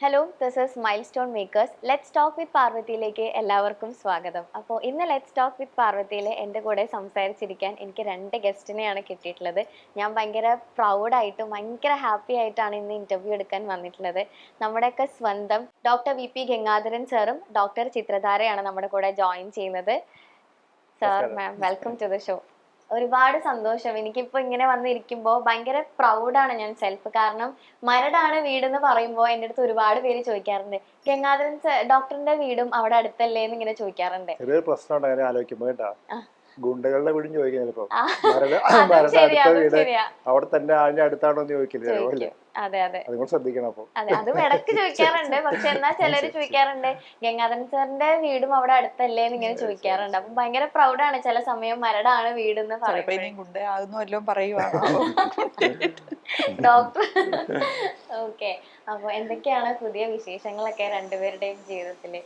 Hello, this is milestone makers. Let's talk with പാർവതിയിലേക്ക് എല്ലാവർക്കും സ്വാഗതം. അപ്പോൾ ഇന്ന് ലെറ്റ്സ് ടോക്ക് വിത്ത് പാർവതിയിൽ എൻ്റെ കൂടെ സംസാരിച്ചിരിക്കാൻ എനിക്ക് 2 ഗസ്റ്റിനെയാണ് കിട്ടിയിട്ടുള്ളത്. ഞാൻ ഭയങ്കര പ്രൗഡായിട്ടും ഭയങ്കര ഹാപ്പി ആയിട്ടാണ് ഇന്ന് ഇൻ്റർവ്യൂ എടുക്കാൻ വന്നിട്ടുള്ളത്. നമ്മുടെയൊക്കെ സ്വന്തം ഡോക്ടർ വി.പി. ഗംഗാധരൻ സാറും ഡോക്ടർ ചിത്രധാരയാണ് നമ്മുടെ കൂടെ ജോയിൻ ചെയ്യുന്നത്. Sir, ma'am, welcome to the show. ഒരുപാട് സന്തോഷം. എനിക്കിപ്പോ ഇങ്ങനെ വന്നിരിക്കുമ്പോൾ ഭയങ്കര പ്രൗഡാണ് ഞാൻ സെൽഫ്. കാരണം മരടാണ് വീടെന്ന് പറയുമ്പോൾ എൻ്റെ അടുത്ത് ഒരുപാട് പേര് ചോദിക്കാറുണ്ട്, ഗംഗാധരൻ ഡോക്ടറിന്റെ വീടും അവിടെ അടുത്തല്ലേ എന്ന് ഇങ്ങനെ ചോദിക്കാറുണ്ട്. ചെറിയൊരു പ്രശ്നമുണ്ട് അങ്ങനെ ആലോചിക്കുമ്പോ കേട്ടാ. ഗുണ്ടകളുടെ വീടും ചോദിക്കാൻ ചിലപ്പോ അവിടെ തന്നെ അതിന്റെ അടുത്താണോ എന്ന് ചോദിക്കില്ല. അതെ അതെ, അതുകൊണ്ട് ശ്രദ്ധിക്കണം. അപ്പൊ അതെ, അതും ഇടയ്ക്ക് ചോദിക്കാറുണ്ട്. പക്ഷെ എന്നാ ചിലര് ചോദിക്കാറുണ്ട്, ഗംഗാധരൻ സാറിന്റെ വീടും അവിടെ അടുത്തല്ലേ എന്ന് ഇങ്ങനെ ചോദിക്കാറുണ്ട്. അപ്പൊ ഭയങ്കര പ്രൗഡാണ് ചില സമയം മരടാണ് വീടെന്ന് ഡോക്ടർ. ഓക്കെ, അപ്പൊ എന്തൊക്കെയാണ് പുതിയ വിശേഷങ്ങളൊക്കെ രണ്ടുപേരുടെയും ജീവിതത്തില്?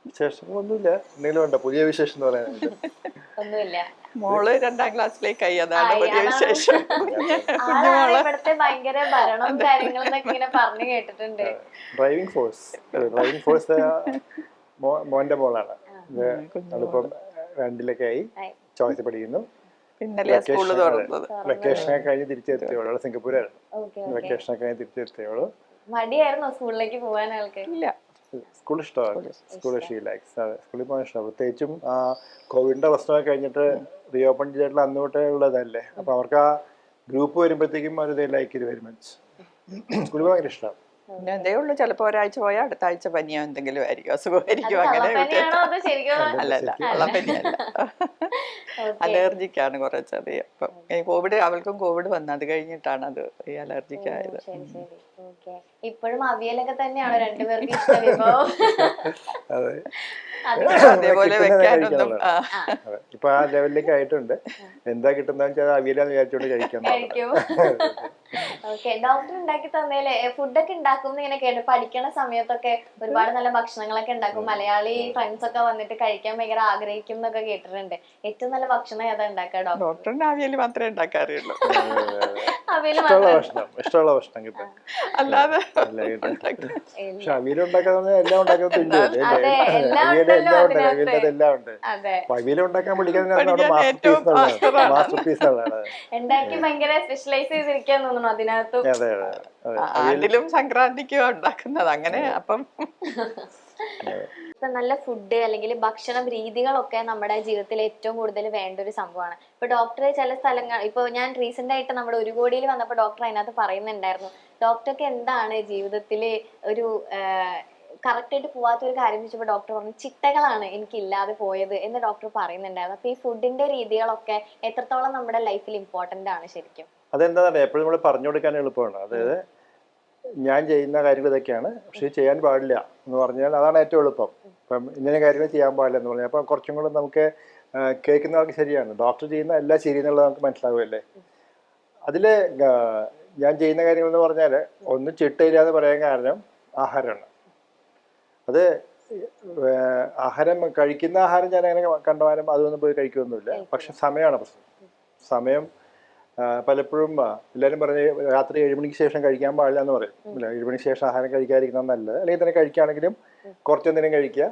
വിശേഷങ്ങളൊന്നുമില്ല. എന്തെങ്കിലും ഉണ്ടോ പുതിയ വിശേഷം എന്ന് പറയാനായിട്ട്? ഒന്നുമില്ല. മോള് 2ാം ക്ലാസ്സിലേക്കായി, അതാണ് പുതിയ വിശേഷം. ഇവിടുത്തെ ഭയങ്കര ഭരണം കാര്യങ്ങളെന്നൊക്കെ ഇങ്ങനെ പറഞ്ഞു കേട്ടിട്ടുണ്ട്. ഡ്രൈവിംഗ് ഫോഴ്സ് മോന്റെ മോളാണ്. അതിപ്പം 2ലൊക്കെ ആയി, ചോയ്സ് പഠിക്കുന്നു. വെക്കേഷനൊക്കെ കഴിഞ്ഞ് തിരിച്ചെത്തിയോളൂ. സിംഗപ്പൂരായിരുന്നു. വെക്കേഷനൊക്കെ കഴിഞ്ഞ് തിരിച്ചെത്തിയോളൂ. മടിയായിരുന്നോ സ്കൂളിലേക്ക് പോകാൻ ആൾക്ക്? ഇല്ല, സ്കൂൾ ഇഷ്ടമാണ്. സ്കൂളിൽ പോകാൻ ഇഷ്ടമാണ്. പ്രത്യേകിച്ചും കോവിഡിന്റെ പ്രശ്നമൊക്കെ കഴിഞ്ഞിട്ട് റീഓപ്പൺ ചെയ്തിട്ടുള്ള അന്ന് തൊട്ടേ ഉള്ളതല്ലേ. അപ്പൊ അവർക്ക് ആ ഗ്രൂപ്പ് വരുമ്പോഴത്തേക്കും അവർ ലൈക്ക് ഇത് വെരി മച്ച്. സ്കൂളിൽ പോകാൻ ഭയങ്കര ഇഷ്ടമാണ്. പിന്നെ എന്തേ ഉള്ളു, ചിലപ്പോ ഒരാഴ്ച പോയാൽ അടുത്ത ആഴ്ച പനിയോ എന്തെങ്കിലും ആയിരിക്കും, അസുഖമായിരിക്കും. അങ്ങനെ അല്ലല്ല, വെള്ളപ്പനിയല്ല, അലർജിക്കാണ് കുറച്ചധികം. ഇപ്പം കോവിഡ്, അവൾക്കും കോവിഡ് വന്നു. അത് കഴിഞ്ഞിട്ടാണ് അത് ഈ അലർജിക്ക് ആയത്. ഇപ്പോഴും അവിയലൊക്കെ തന്നെയാണോ രണ്ടുപേർക്ക് ഇഷ്ട വിഭവം? അതേപോലെ വെക്കാനൊന്നും ഇപ്പൊ ആ ലെവലിലേക്ക് ആയിട്ടുണ്ട്. എന്താ കിട്ടുന്ന അവിയലാന്ന് വിചാരിച്ചോണ്ട് കഴിക്കാം. ഡോക്ടർ ഉണ്ടാക്കി തന്നേലേ ഫുഡൊക്കെ ഉണ്ടാക്കും ഇങ്ങനെ കേട്ടു. പഠിക്കണ സമയത്തൊക്കെ ഒരുപാട് നല്ല ഭക്ഷണങ്ങളൊക്കെ ഉണ്ടാക്കും. മലയാളി ഫ്രണ്ട്സ് ഒക്കെ വന്നിട്ട് കഴിക്കാൻ ഭയങ്കര ആഗ്രഹിക്കും എന്നൊക്കെ കേട്ടിട്ടുണ്ട്. ഏറ്റവും നല്ല ഭക്ഷണം ഏതാ ഉണ്ടാക്കുക ഡോക്ടർ? ഡോക്ടറിന് അവിയൽ മാത്രമേ ഉണ്ടാക്കാറിയുള്ളൂ. ഇഷ്ടമുള്ള ഭക്ഷണം കിട്ടും. അല്ലാതെ പക്ഷെ അവിയലുണ്ടാക്കാൻ എല്ലാം ഉണ്ടാക്കാൻ തുല്യമല്ലേ. എല്ലാം ഉണ്ട്. അവിയലുണ്ടാക്കാൻ പഠിക്കാൻ മാസ്റ്റർ പീസ് ഉള്ളതാണ്. ഉണ്ടാക്കി ഭയങ്കര സ്പെഷ്യലൈസ് ചെയ്തിരിക്കാൻ തോന്നുന്നു അതിനകത്തും. അതിലും സംക്രാന്തിക്കും ഉണ്ടാക്കുന്നത് അങ്ങനെ. അപ്പം ഇപ്പൊ നല്ല ഫുഡ് അല്ലെങ്കിൽ ഭക്ഷണ രീതികളൊക്കെ നമ്മുടെ ജീവിതത്തിൽ ഏറ്റവും കൂടുതൽ വേണ്ട ഒരു സംഭവമാണ്. ഇപ്പൊ ഡോക്ടർ ചില സ്ഥലങ്ങൾ, ഇപ്പൊ ഞാൻ റീസെന്റ് ആയിട്ട് നമ്മുടെ ഒരു കോടിയിൽ വന്നപ്പോൾ ഡോക്ടർ അതിനകത്ത് പറയുന്നുണ്ടായിരുന്നു, ഡോക്ടർക്ക് എന്താണ് ജീവിതത്തിൽ ഒരു കറക്റ്റ് ആയിട്ട് പോവാത്ത ഒരു കാര്യം വെച്ചപ്പോൾ ഡോക്ടർ പറഞ്ഞു, ചിട്ടകളാണ് എനിക്കില്ലാതെ പോയത് എന്ന് ഡോക്ടർ പറയുന്നുണ്ടായിരുന്നു. അപ്പൊ ഈ ഫുഡിന്റെ രീതികളൊക്കെ എത്രത്തോളം നമ്മുടെ ലൈഫിൽ ഇമ്പോർട്ടന്റ് ആണ് ശരിക്കും? അതെന്താ എപ്പോഴും നമ്മൾ പറഞ്ഞു കൊടുക്കാൻ എളുപ്പമാണ്. അതായത് ഞാൻ ചെയ്യുന്ന കാര്യങ്ങൾ ഇതൊക്കെയാണ്, പക്ഷെ ചെയ്യാൻ പാടില്ല എന്ന് പറഞ്ഞാൽ അതാണ് ഏറ്റവും എളുപ്പം. ഇപ്പം ഇങ്ങനെ കാര്യങ്ങൾ ചെയ്യാൻ പാടില്ല എന്ന് പറഞ്ഞാൽ അപ്പം കുറച്ചും കൂടെ നമുക്ക് കേൾക്കുന്ന ആൾക്ക് ശരിയാണ്, ഡോക്ടർ ചെയ്യുന്ന എല്ലാം ശരി എന്നുള്ളത് നമുക്ക് മനസ്സിലാവുമല്ലേ. അതിൽ ഞാൻ ചെയ്യുന്ന കാര്യങ്ങൾ എന്ന് പറഞ്ഞാൽ ഒന്നും ചിട്ടയില്ല എന്ന് പറയാൻ കാരണം ആഹാരമാണ്. അത് ആഹാരം കഴിക്കുന്ന ആഹാരം ഞാൻ അങ്ങനെ കണ്ടമാനം അതൊന്നും പോയി കഴിക്കുകയൊന്നുമില്ല. പക്ഷെ സമയമാണ് പ്രശ്നം. സമയം പലപ്പോഴും എല്ലാവരും പറഞ്ഞ് രാത്രി 7 മണിക്ക് ശേഷം കഴിക്കാൻ പാടില്ല എന്ന് പറയും. 7 മണിക്ക് ശേഷം ആഹാരം കഴിക്കാതിരിക്കുന്നത് നല്ലത്. അല്ലെങ്കിൽ തന്നെ കഴിക്കുകയാണെങ്കിലും കുറച്ചെന്തെങ്കിലും കഴിക്കുക,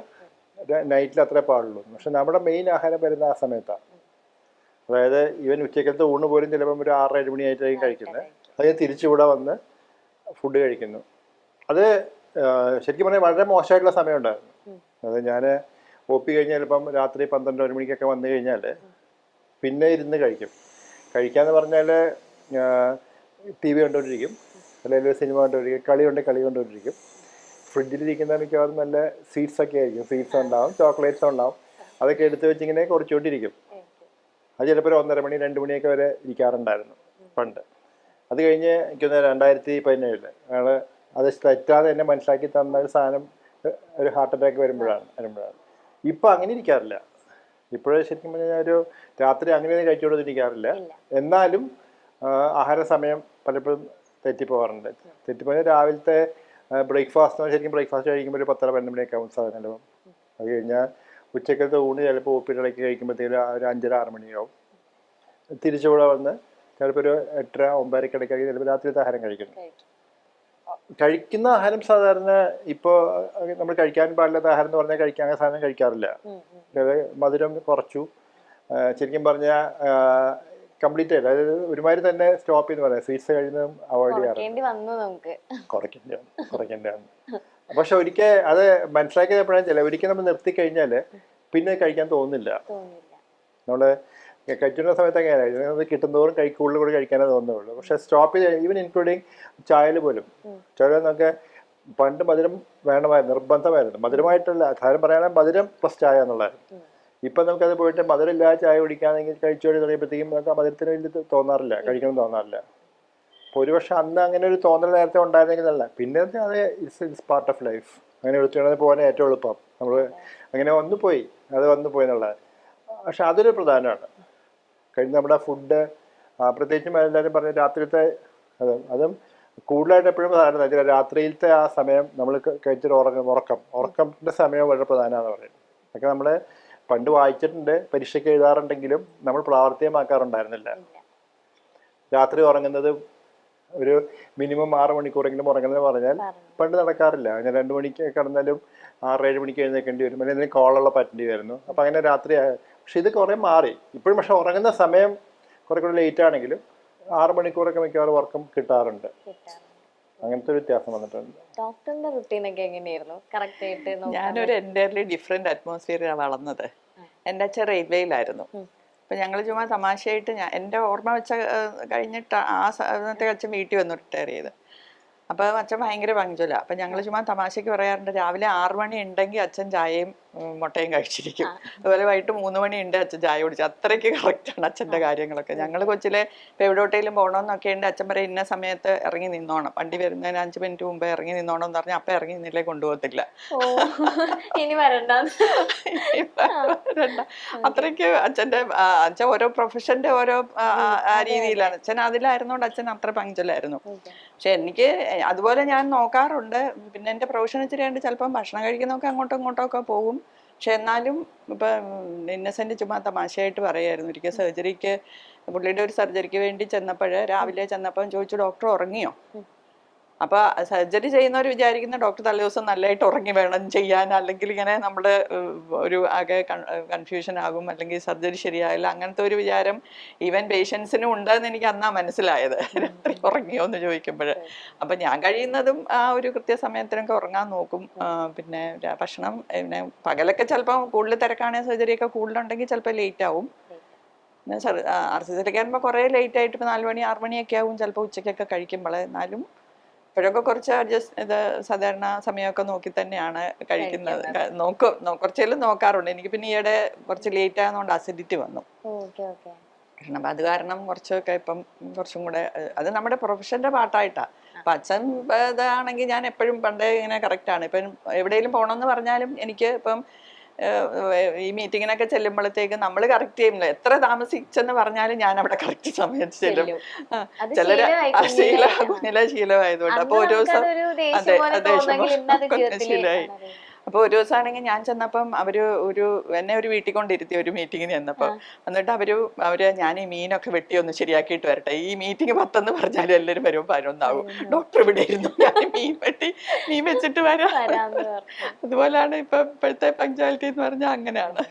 നൈറ്റിൽ അത്രേ പാടുള്ളൂ. പക്ഷെ നമ്മുടെ മെയിൻ ആഹാരം വരുന്ന ആ സമയത്താണ്. അതായത് ഈവൻ ഉച്ചക്കലത്തെ ഊണ് പോലും ചിലപ്പം ഒരു 6-7 മണിയായിട്ടായിരിക്കും കഴിക്കുന്നത്. അത് തിരിച്ചിവിടെ വന്ന് ഫുഡ് കഴിക്കുന്നു. അത് ശരിക്കും പറഞ്ഞാൽ വളരെ മോശമായിട്ടുള്ള സമയം ഉണ്ടായിരുന്നു. അതായത് ഞാൻ OP കഴിഞ്ഞാൽ ചിലപ്പം രാത്രി 12-1 മണിക്കൊക്കെ വന്നു കഴിഞ്ഞാൽ പിന്നെ ഇരുന്ന് കഴിക്കാന്ന് പറഞ്ഞാൽ TV കണ്ടുകൊണ്ടിരിക്കും, അല്ലെങ്കിൽ സിനിമ കണ്ടുകൊണ്ടിരിക്കും, കളി കണ്ടുകൊണ്ടിരിക്കും. ഫ്രിഡ്ജിലിരിക്കുന്ന മിക്കവാറും നല്ല സ്വീറ്റ്സൊക്കെ ആയിരിക്കും. സ്വീറ്റ്സ് ഉണ്ടാവും, ചോക്ലേറ്റ്സ് ഉണ്ടാവും. അതൊക്കെ എടുത്ത് വെച്ചിങ്ങനെ കുറച്ചുകൊണ്ടിരിക്കും. അത് ചിലപ്പോൾ 1:30 മണി 2 മണിയൊക്കെ വരെ ഇരിക്കാറുണ്ടായിരുന്നു പണ്ട്. അത് കഴിഞ്ഞ് എനിക്കൊന്ന് 2017 അയാൾ അത് തെറ്റാതെ എന്നെ മനസ്സിലാക്കി തന്ന ഒരു സാധനം ഒരു ഹാർട്ട് അറ്റാക്ക് വരുമ്പോഴാണ്. ഇപ്പം അങ്ങനെ ഇരിക്കാറില്ല. ഇപ്പോഴേ ശരിക്കും പറഞ്ഞാൽ ഒരു രാത്രി അങ്ങനെയൊന്നും കഴിച്ചുകൊണ്ടിരിക്കാറില്ല. എന്നാലും ആഹാര സമയം പലപ്പോഴും തെറ്റിപ്പോകാറുണ്ട്. തെറ്റിപ്പോയാൽ രാവിലത്തെ ബ്രേക്ക്ഫാസ്റ്റ്, ശരിക്കും ബ്രേക്ക്ഫാസ്റ്റ് കഴിക്കുമ്പോൾ ഒരു 10-12 മണിയൊക്കെ ആവും സാധനം. അത് കഴിഞ്ഞാൽ ഉച്ചക്കലത്തെ ഊണ് ചിലപ്പോൾ OPയിലേക്ക് കഴിക്കുമ്പോഴത്തേക്കും ഒരു 5-6 മണിയാവും. തിരിച്ചുകൂടെ വന്ന് ചിലപ്പോൾ ഒരു 8-9 ഇടയ്ക്കായി ചിലപ്പോൾ രാത്രിത്തെ ആഹാരം കഴിക്കുന്നു. കഴിക്കുന്ന ആഹാരം സാധാരണ ഇപ്പോൾ നമ്മൾ കഴിക്കാൻ പാടില്ലാത്ത ആഹാരം എന്ന് പറഞ്ഞാൽ കഴിക്കാൻ സാധനം കഴിക്കാറില്ല. അതായത് മധുരം കുറച്ചു, ശരിക്കും പറഞ്ഞാൽ കംപ്ലീറ്റ് ആയിട്ട്, അതായത് ഒരുമാതിരി തന്നെ സ്റ്റോപ്പ് ചെയ്യുന്ന പറയാം. സ്വീറ്റ്സ് കഴിയുന്നതും അവോയ്ഡ് ചെയ്യാറുണ്ട്. കുറയ്ക്കേണ്ടതാണ്. പക്ഷെ ഒരിക്കൽ അത് മനസ്സിലാക്കിയത് എപ്പോഴാണെന്ന് ഒരിക്കൽ നമ്മൾ നിർത്തി കഴിഞ്ഞാൽ പിന്നെ കഴിക്കാൻ തോന്നുന്നില്ല. നമ്മൾ കഴിക്കുന്ന സമയത്ത് അങ്ങനെയാണ്, കിട്ടുന്നതോറും കൂടുതൽ കൂടി കഴിക്കാനേ തോന്നുള്ളൂ. പക്ഷെ സ്റ്റോപ്പ് ചെയ്ത് ഈവൻ ഇൻക്ലൂഡിങ് ചായയിൽ പോലും, ചായ നമുക്ക് പണ്ട് മധുരം വേണമായിരുന്നു, നിർബന്ധമായിരുന്നു. മധുരമായിട്ടുള്ള സാധനം പറയുകയാണെങ്കിൽ മധുരം പ്ലസ് ചായ എന്നുള്ളതായിരുന്നു. ഇപ്പം നമുക്കത് പോയിട്ട് മധുരമില്ലാതെ ചായ കുടിക്കാണെങ്കിൽ കഴിച്ചോടി തുടങ്ങിയപ്പോഴത്തേക്കും നമുക്ക് മധുരത്തിന് വലിയ തോന്നാറില്ല, കഴിക്കണം തോന്നാറില്ല. അപ്പോൾ ഒരുപക്ഷെ അന്ന് അങ്ങനെ ഒരു തോന്നൽ നേരത്തെ ഉണ്ടായിരുന്നെങ്കിൽ നല്ല. പിന്നെ അത് ഇറ്റ്സ് പാർട്ട് ഓഫ് ലൈഫ്. അങ്ങനെ എടുത്തുകൊണ്ട് പോകാൻ ഏറ്റവും എളുപ്പം. നമ്മൾ അങ്ങനെ വന്നു പോയി എന്നുള്ളത്. പക്ഷെ അതൊരു പ്രധാനമാണ്. കഴിഞ്ഞ് നമ്മുടെ ഫുഡ്, പ്രത്യേകിച്ചും എല്ലാവരും പറഞ്ഞ രാത്രിയിലത്തെ അതും കൂടുതലായിട്ട് എപ്പോഴും പ്രധാനമാണ്. രാത്രിയിലത്തെ ആ സമയം നമ്മൾ കഴിച്ചിട്ട് ഉറക്കത്തിൻ്റെ സമയം വളരെ പ്രധാനമാണെന്ന് പറയും. അതൊക്കെ നമ്മൾ പണ്ട് വായിച്ചിട്ടുണ്ട്, പരീക്ഷയ്ക്ക് എഴുതാറുണ്ടെങ്കിലും നമ്മൾ പ്രാവർത്തികമാക്കാറുണ്ടായിരുന്നില്ല. രാത്രി ഉറങ്ങുന്നത് ഒരു മിനിമം 6 മണിക്കൂറെങ്കിലും ഉറങ്ങുന്നത് പറഞ്ഞാൽ പണ്ട് നടക്കാറില്ല. അങ്ങനെ 2 മണിക്ക് കിടന്നാലും 6-7 മണിക്ക് എഴുന്നേൽക്കേണ്ടി വരും, അല്ലെങ്കിൽ എന്തെങ്കിലും കോളുള്ള പറ്റേണ്ടി വരുന്നു. അപ്പം അങ്ങനെ രാത്രി. പക്ഷെ ഇത് കുറേ മാറി ഇപ്പോഴും. പക്ഷെ ഉറങ്ങുന്ന സമയം കുറെ കൂടെ ലേറ്റ് ആണെങ്കിലും 6 മണിക്കൂറൊക്കെ മിക്കവാറും ഉറക്കം കിട്ടാറുണ്ട്. അങ്ങനത്തെ ഒരു വ്യത്യാസം വന്നിട്ടുണ്ട്. ഡോക്ടറിന്റെ റുട്ടീനൊക്കെ എങ്ങനെയായിരുന്നു? കറക്റ്റ് ആയിട്ട് ഞാനൊരു എൻ്റയർലി ഡിഫറെന്റ് അറ്റ്മോസ്ഫിയറിലാണ് വളർന്നത്. എൻ്റെ അച്ഛൻ റെയിൽവേയിലായിരുന്നു. അപ്പം ഞങ്ങൾ ചുമ്മാ തമാശയായിട്ട്, എൻ്റെ ഓർമ്മ വെച്ച കഴിഞ്ഞിട്ട് അന്നത്തെ അച്ഛൻ വീട്ടിൽ വന്ന് റിട്ടയർ ചെയ്ത്. അപ്പോൾ അച്ഛൻ ഭയങ്കര പങ്ക്ച്വല. അപ്പം ഞങ്ങൾ ചുമ്മാ തമാശയ്ക്ക് പറയാറുണ്ട്, രാവിലെ 6 മണി ഉണ്ടെങ്കിൽ അച്ഛൻ ചായയും മുട്ടയും കഴിച്ചിരിക്കും. അതുപോലെ വൈകിട്ട് 3 മണി ഉണ്ട് അച്ഛൻ ചായ കുടിച്ചു. അത്രയ്ക്ക് കറക്റ്റാണ് അച്ഛൻ്റെ കാര്യങ്ങളൊക്കെ. ഞങ്ങൾ കൊച്ചിലെ ഇപ്പോൾ എവിടോട്ടേലും പോകണമെന്നൊക്കെ ഉണ്ട്, അച്ഛൻ പറയും ഇന്ന സമയത്ത് ഇറങ്ങി നിന്നോണം, വണ്ടി വരുന്നതിന് 5 മിനിറ്റ് മുമ്പേ ഇറങ്ങി നിന്നോണം എന്ന് പറഞ്ഞാൽ അപ്പം ഇറങ്ങി നിന്നില്ലേ കൊണ്ടുപോകത്തില്ല. ഇനി വരണ്ട. അത്രയ്ക്ക് അച്ഛൻ ഓരോ പ്രൊഫഷന്റെ ഓരോ ആ രീതിയിലാണ്. അച്ഛൻ അതിലായിരുന്നോണ്ട് അച്ഛൻ അത്ര പങ്ക്ച്വലായിരുന്നു. പക്ഷെ എനിക്ക് അതുപോലെ ഞാൻ നോക്കാറുണ്ട്. പിന്നെ എൻ്റെ പ്രൊഫഷൻ ഇച്ചിരി ഉണ്ട്, ചിലപ്പം ഭക്ഷണം കഴിക്കുന്നതൊക്കെ അങ്ങോട്ടും ഇങ്ങോട്ടും ഒക്കെ പോകും. പക്ഷെ എന്നാലും ഇപ്പം ഇന്നസെന്റ് ചുമ്മാ തമാശയായിട്ട് പറയായിരുന്നു, ഒരിക്കൽ സർജറിക്ക്, പുള്ളിയുടെ ഒരു സർജറിക്ക് വേണ്ടി ചെന്നപ്പോൾ രാവിലെ ചെന്നപ്പം ചോദിച്ചു, ഡോക്ടർ ഉറങ്ങിയോ? അപ്പോൾ സർജറി ചെയ്യുന്നവർ വിചാരിക്കുന്ന ഡോക്ടർ തലേദിവസം നല്ലതായിട്ട് ഉറങ്ങി വേണം ചെയ്യാൻ, അല്ലെങ്കിൽ ഇങ്ങനെ നമ്മൾ ഒരു ആകെ കൺഫ്യൂഷൻ ആകും, അല്ലെങ്കിൽ സർജറി ശരിയായില്ല, അങ്ങനത്തെ ഒരു വിചാരം ഈവൻ പേഷ്യൻസിനും ഉണ്ടെന്ന് എനിക്ക് അന്നാ മനസ്സിലായത്, രാത്രി ഉറങ്ങിയോ എന്ന് ചോദിക്കുമ്പോൾ. അപ്പം ഞാൻ കഴിയുന്നതും ആ ഒരു കൃത്യസമയത്തിനൊക്കെ ഉറങ്ങാൻ നോക്കും. പിന്നെ ഭക്ഷണം, പിന്നെ പകലൊക്കെ ചിലപ്പോൾ കൂടുതൽ തിരക്കാണെങ്കിൽ സർജറിയൊക്കെ കൂടുതലുണ്ടെങ്കിൽ ചിലപ്പോൾ ലേറ്റ് ആവും. പിന്നെ സർജറിക്ക് ആകുമ്പോൾ കുറേ ലേറ്റ് ആയിട്ട് ഇപ്പോൾ 4 മണി 6 മണിയൊക്കെ ആവും ചിലപ്പോൾ ഉച്ചയ്ക്കൊക്കെ കഴിക്കുമ്പോൾ. എന്നാലും ഇപ്പോഴൊക്കെ കുറച്ച് ഇത് സാധാരണ സമയമൊക്കെ നോക്കി തന്നെയാണ് കഴിക്കുന്നത്. കുറച്ചേലും നോക്കാറുണ്ട്. എനിക്ക് പിന്നെ ഈയിടെ കുറച്ച് ലേറ്റ് ആയതുകൊണ്ട് അസിഡിറ്റി വന്നു. അപ്പം അത് കാരണം കുറച്ചൊക്കെ ഇപ്പം കുറച്ചും കൂടെ, അത് നമ്മുടെ പ്രൊഫഷന്റെ പാർട്ടായിട്ടാണ്. അപ്പം അച്ഛൻ ഇതാണെങ്കിൽ ഞാൻ എപ്പോഴും പണ്ടേ ഇങ്ങനെ കറക്റ്റാണ്. ഇപ്പം എവിടെയെങ്കിലും പോകണമെന്ന് പറഞ്ഞാലും എനിക്ക് ഇപ്പം ഈ മീറ്റിങ്ങിനൊക്കെ ചെല്ലുമ്പോഴത്തേക്ക് നമ്മൾ കറക്റ്റ് ചെയ്യുന്നില്ല. എത്ര താമസിച്ചെന്ന് പറഞ്ഞാലും ഞാൻ അവിടെ കറക്റ്റ് സമയത്ത് ചെല്ലും. ചിലര് കുഞ്ഞിലെ ശീലമായതുകൊണ്ട്. അപ്പൊ ഒരു ദിവസം ശീലമായി. അപ്പൊ ഒരു ദിവസമാണെങ്കിൽ ഞാൻ ചെന്നപ്പം എന്നെ ഒരു വീട്ടിൽ കൊണ്ടിരുത്തി ഒരു മീറ്റിങ്ങിന് ചെന്നപ്പം. എന്നിട്ട് അവര് ഞാൻ ഈ മീനൊക്കെ വെട്ടി ഒന്ന് ശരിയാക്കിയിട്ട് വരട്ടെ, ഈ മീറ്റിംഗ് 10 പറഞ്ഞാലും എല്ലാവരും വരുമ്പോൾ 11 ഡോക്ടർ ഇവിടെ ഇരുന്നു, ഞാൻ മീൻ വെച്ചിട്ട് വരാം. അതുപോലെയാണ് ഇപ്പോഴത്തെ പങ്ക്ച്വാലിറ്റി എന്ന് പറഞ്ഞാൽ അങ്ങനെയാണ്.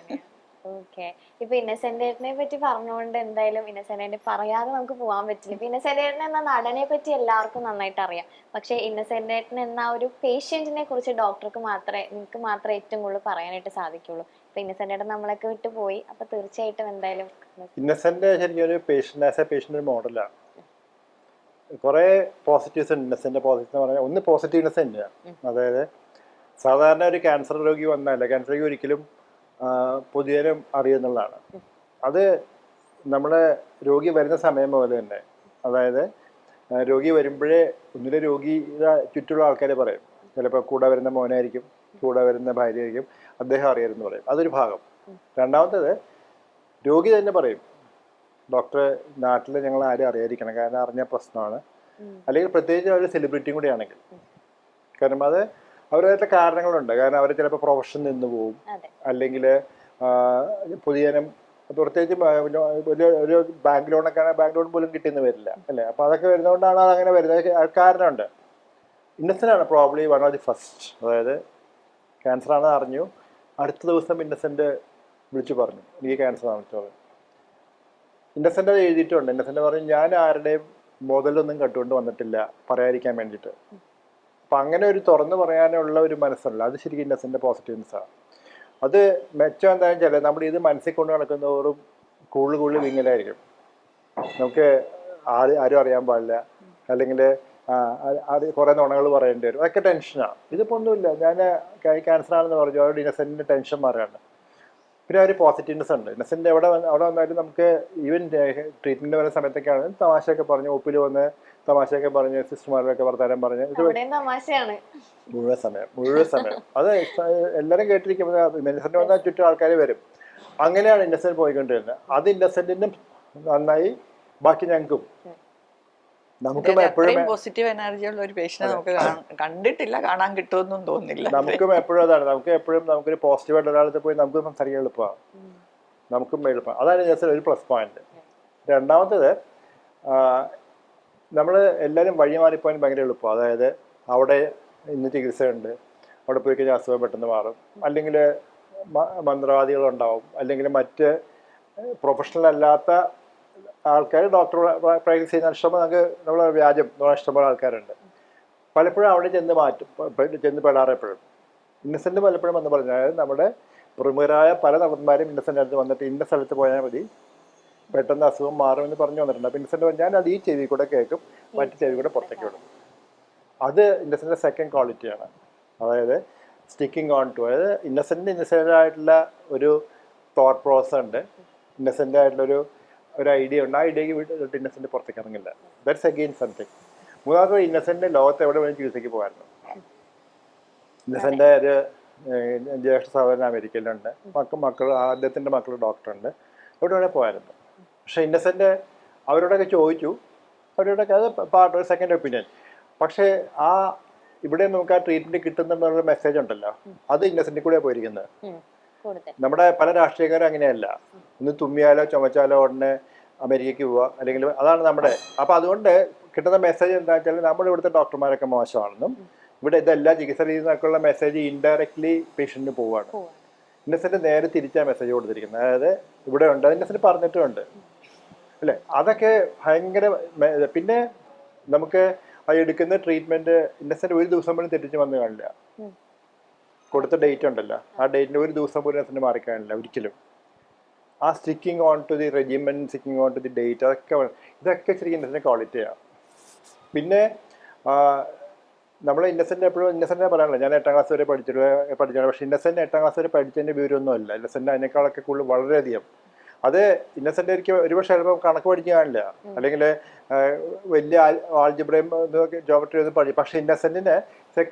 ഓക്കെ. ഇപ്പൊ ഇന്നസെന്റിനെ പറ്റി പറഞ്ഞുകൊണ്ട് എന്തായാലും ഇന്നസെന്റിനെ പറയാതെ നമുക്ക് പോകാൻ പറ്റില്ല. ഇപ്പൊ ഇന്നസെന്റിനെ എന്ന നടനെ പറ്റി എല്ലാവർക്കും നന്നായിട്ട് അറിയാം. പക്ഷെ ഇന്നസെന്റിനെ എന്ന ഒരു പേഷ്യന്റിനെ കുറിച്ച് നിങ്ങൾക്ക് മാത്രമേ ഏറ്റവും കൂടുതൽ പറയാനായിട്ട് സാധിക്കുള്ളൂ. ഇപ്പൊ ഇന്നസെന്റ് നമ്മളൊക്കെ വിട്ടു പോയി. അപ്പൊ തീർച്ചയായിട്ടും എന്തായാലും ഇന്നസെന്റ് ശരിക്കും ഒരു പേഷ്യന്റ് മോഡലാണ്. കുറെ പോസിറ്റീവ്സ് ഉണ്ട് ഇന്നസെന്റ്. പോസിറ്റീവ് എന്ന് പറഞ്ഞാൽ ഒന്ന് പോസിറ്റീവ്നെസ് തന്നെയാണ്. അതായത് സാധാരണ ഒരു ക്യാൻസർ രോഗി വന്നല്ല, ക്യാൻസർ രോഗി ഒരിക്കലും പൊതുജനം അറിയുന്നുള്ളതാണ്. അത് നമ്മളെ രോഗി വരുന്ന സമയം പോലെ തന്നെ, അതായത് രോഗി വരുമ്പോഴേ ഒന്നിലെ രോഗിയുടെ ചുറ്റുള്ള ആൾക്കാരെ പറയും. ചിലപ്പോൾ കൂടെ വരുന്ന മോനായിരിക്കും, കൂടെ വരുന്ന ഭാര്യയായിരിക്കും, അദ്ദേഹം അറിയരുതെന്ന് പറയും. അതൊരു ഭാഗം. രണ്ടാമത്തേത് രോഗി തന്നെ പറയും, ഡോക്ടറെ നാട്ടിൽ ഞങ്ങൾ ആരും അറിയാതിരിക്കണം, കാരണം അറിഞ്ഞ പ്രശ്നമാണ്. അല്ലെങ്കിൽ പ്രത്യേകിച്ച് അവർ സെലിബ്രിറ്റിയും കൂടി ആണെങ്കിൽ. കാരണം അത് അവരുമായിട്ട് കാരണങ്ങളുണ്ട്. കാരണം അവർ ചിലപ്പോൾ പ്രൊഫഷൻ നിന്ന് പോവും, അല്ലെങ്കിൽ പൊതുജനം പ്രത്യേകിച്ച് ഒരു ബാങ്ക് ലോണൊക്കെ ആണെങ്കിൽ ബാങ്ക് ലോൺ പോലും കിട്ടിയെന്ന് വരില്ല അല്ലേ. അപ്പോൾ അതൊക്കെ വരുന്നതുകൊണ്ടാണ് അതങ്ങനെ വരുന്നത്. കാരണമുണ്ട്. ഇന്നസെൻ്റ് ആണ് probably one of the first. അതായത് ക്യാൻസർ ആണെന്ന് അറിഞ്ഞു, അടുത്ത ദിവസം ഇന്നസെൻ്റ് വിളിച്ചു പറഞ്ഞു എനിക്ക് ക്യാൻസർ ആണെന്ന്. ഇന്നസെൻ്റ് അത് എഴുതിയിട്ടുണ്ട്. ഇന്നസെൻ്റ് പറഞ്ഞു ഞാൻ ആരുടെയും മുതലൊന്നും കട്ടുകൊണ്ട് വന്നിട്ടില്ല പറയാതിരിക്കാൻ വേണ്ടിയിട്ട്. അപ്പം അങ്ങനെ ഒരു തുറന്നു പറയാനുള്ള ഒരു മനസ്സുണ്ടല്ലോ, അത് ശരിക്കും ഇന്നസെൻ്റ് പോസിറ്റീവ്നെസ്സാണ്. അത് മെച്ചം എന്താണെന്ന് വെച്ചാൽ നമ്മൾ ഇത് മനസ്സിൽ കൊണ്ട് നടക്കുന്നതോറും കൂടുതൽ വിങ്ങലായിരിക്കും. നമുക്ക് ആരും അറിയാൻ പാടില്ല, അല്ലെങ്കിൽ കുറേ നുണകൾ പറയേണ്ടി വരും, അതൊക്കെ ടെൻഷനാണ്. ഇതിപ്പോൾ ഒന്നുമില്ല, ഞാൻ ക്യാൻസർ ആണെന്ന് പറഞ്ഞു, അവരുടെ ഇന്നസെൻ്റിൻ്റെ ടെൻഷൻ മാറുകയാണ്. പിന്നെ ഒരു പോസിറ്റീവ്നെസ് ഉണ്ട്. ഇന്നസെൻ്റ് അവിടെ വന്നാലും നമുക്ക് ഈവൻ ട്രീറ്റ്മെൻറ്റ് വരുന്ന സമയത്തൊക്കെയാണ് തമാശയൊക്കെ പറഞ്ഞ് ഒപ്പിൽ വന്ന് തമാശയൊക്കെ പറഞ്ഞ് സിസ്റ്റർമാരൊക്കെ വർത്താനം പറഞ്ഞ് തമാശയാണ് മുഴുവൻ സമയം അത് എല്ലാവരും കേട്ടിരിക്കുമ്പോൾ ഇന്നസെൻ്റ് വന്നാൽ ചുറ്റും ആൾക്കാർ വരും. അങ്ങനെയാണ് ഇന്നസെൻ്റ് പോയിക്കൊണ്ടിരുന്നത്. അത് ഇന്നസെൻറ്റിനും നന്നായി, ബാക്കി ഞങ്ങൾക്കും. നമുക്കും എപ്പോഴും പോസിറ്റീവ് എനർജി ഉള്ള ഒരു പേഷ്യനെ നമുക്ക് കണ്ടിട്ടില്ല, കാണാൻ കിട്ടുമെന്നും തോന്നുന്നില്ല. നമുക്കും എപ്പോഴും അതാണ്, നമുക്കൊരു പോസിറ്റീവായിട്ട് ഒരാളത്ത് പോയി നമുക്ക് സംസാരിക്കാൻ എളുപ്പമാണ്, നമുക്കും എളുപ്പം. അതാണ് ജസ്റ്റ് ഒരു പ്ലസ് പോയിന്റ്. രണ്ടാമത്തേത്, നമ്മൾ എല്ലാവരും വഴി മാറിപ്പോകാൻ ഭയങ്കര എളുപ്പമാണ്. അതായത് അവിടെ ഇന്ന് ചികിത്സയുണ്ട്, അവിടെ പോയി കഴിഞ്ഞാൽ അസുഖം പെട്ടെന്ന് മാറും, അല്ലെങ്കിൽ മന്ത്രവാദികളുണ്ടാവും, അല്ലെങ്കിൽ മറ്റ് പ്രൊഫഷണൽ അല്ലാത്ത ആൾക്കാർ ഡോക്ടർ പ്രാക്ടീസ് ചെയ്യുന്ന ഇഷ്ടംപോലെ നമ്മളെ വ്യാജം ഇഷ്ടംപോലെ ആൾക്കാരുണ്ട്. പലപ്പോഴും അവിടെ ചെന്ന് പെടാറ് എപ്പോഴും ഇന്നസെൻ്റ് പലപ്പോഴും വന്ന് പറഞ്ഞു. അതായത് നമ്മുടെ പ്രമുഖരായ പല നടന്മാരും ഇന്നസെൻ്റ് അടുത്ത് വന്നിട്ട് ഇന്ന സ്ഥലത്ത് പോയാൽ മതി പെട്ടെന്ന് അസുഖം മാറുമെന്ന് പറഞ്ഞു വന്നിട്ടുണ്ട്. അപ്പോൾ ഇന്നസെൻ്റ് പറഞ്ഞു ഞാൻ അത് ഈ ചെവി കൂടെ കേൾക്കും, മറ്റു ചെവി കൂടെ പുറത്തേക്ക് വിടും. അത് ഇന്നസെൻ്റിൻ്റെ സെക്കൻഡ് ക്വാളിറ്റിയാണ്. അതായത് സ്റ്റിക്കിങ് ഓൺ ടു, അതായത് ഇന്നസെൻ്റ് ആയിട്ടുള്ള ഒരു തോട്ട് പ്രോസസ് ഉണ്ട്, ഇന്നസെൻ്റ് ആയിട്ടുള്ളൊരു ഐഡിയ ഉണ്ട്. ആ ഐഡിയക്ക് വിട്ട് ഇന്നസെൻ്റ് പുറത്തേക്ക് ഇറങ്ങില്ല. That's again something. മൂന്നാമത്തെ, ഇന്നസെൻ്റ് ലോകത്ത് എവിടെ വേണമെങ്കിൽ ചികിത്സയ്ക്ക് പോകായിരുന്നു. ഇന്നസെൻ്റ് ഒരു ജ്യേഷ്ഠ സഹോദരൻ അമേരിക്കയിലുണ്ട്, അദ്ദേഹത്തിൻ്റെ മക്കൾ ഡോക്ടറുണ്ട്, എവിടെ വേണേൽ പോകായിരുന്നു. പക്ഷേ ഇന്നസെൻ്റ് അവരോടൊക്കെ ചോദിച്ചു, അവരോടൊക്കെ അത് പാർട്ട് ഒരു സെക്കൻഡ് ഒപ്പീനിയൻ. പക്ഷേ ഇവിടെ നമുക്ക് ആ ട്രീറ്റ്മെൻറ്റ് കിട്ടുന്നുള്ള മെസ്സേജ് ഉണ്ടല്ലോ, അത് ഇന്നസെൻ്റിൽ കൂടെ പോയിരിക്കുന്നത്. നമ്മുടെ പല രാഷ്ട്രീയക്കാരും അങ്ങനെയല്ല, ഒന്ന് തുമ്മിയാലോ ചുമച്ചാലോ ഉടനെ അമേരിക്കയ്ക്ക് പോവുക, അല്ലെങ്കിൽ അതാണ് നമ്മുടെ. അപ്പം അതുകൊണ്ട് കിട്ടുന്ന മെസ്സേജ് എന്താ വെച്ചാൽ നമ്മുടെ ഇവിടുത്തെ ഡോക്ടർമാരൊക്കെ മോശമാണെന്നും ഇവിടെ ഇതെല്ലാം ചികിത്സ രീതിന്നൊക്കെയുള്ള മെസ്സേജ് ഇൻഡയറക്ട്ലി പേഷ്യൻറ്റിന് പോവുകയാണ്. ഇന്നസെൻ്റ് നേരെ തിരിച്ചാണ് മെസ്സേജ് കൊടുത്തിരിക്കുന്നത്. അതായത് ഇവിടെ ഉണ്ട്, അത് ഇന്നസെൻ്റ് പറഞ്ഞിട്ടുമുണ്ട് അല്ലേ. അതൊക്കെ ഭയങ്കര. പിന്നെ നമുക്ക് ആ എടുക്കുന്ന ട്രീറ്റ്മെൻറ്റ് ഇന്നസെൻ്റ് ഒരു ദിവസം പോലും തെറ്റിച്ച് വന്ന് കാണില്ല. കൊടുത്ത ഡേറ്റ് ഉണ്ടല്ലോ, ആ ഡേറ്റിൻ്റെ ഒരു ദിവസം പോലും ഇന്നസെൻ്റ് മാറിക്കാണില്ല ഒരിക്കലും. ആ sticking on to the regimen, sticking on to the date, ഇതൊക്കെ ശരിക്കും ഇന്നസെൻ്റ് ക്വാളിറ്റിയാണ്. പിന്നെ നമ്മൾ ഇന്നസെൻ്റ് എപ്പോഴും ഇന്നസെൻ്റ് പറയാനില്ല, ഞാൻ 8ാം ക്ലാസ് വരെ പഠിച്ചാണ്. പക്ഷേ ഇന്നസെൻ്റ് 8ാം ക്ലാസ് വരെ പഠിച്ചതിൻ്റെ വിവരമൊന്നുമല്ല. ഇന്നസെൻ്റ് അതിനേക്കാളൊക്കെ കൂടുതൽ വളരെയധികം. അത് ഇന്നസെൻ്റ് എനിക്ക് ഒരുപക്ഷെ ചിലപ്പോൾ കണക്ക് പഠിക്കാൻ കാണില്ല, അല്ലെങ്കിൽ വലിയ ആൾജിബ്രയും ജോമെട്രി ഒന്നും പഠിക്കും. പക്ഷേ ഇന്നസെൻറ്റിന്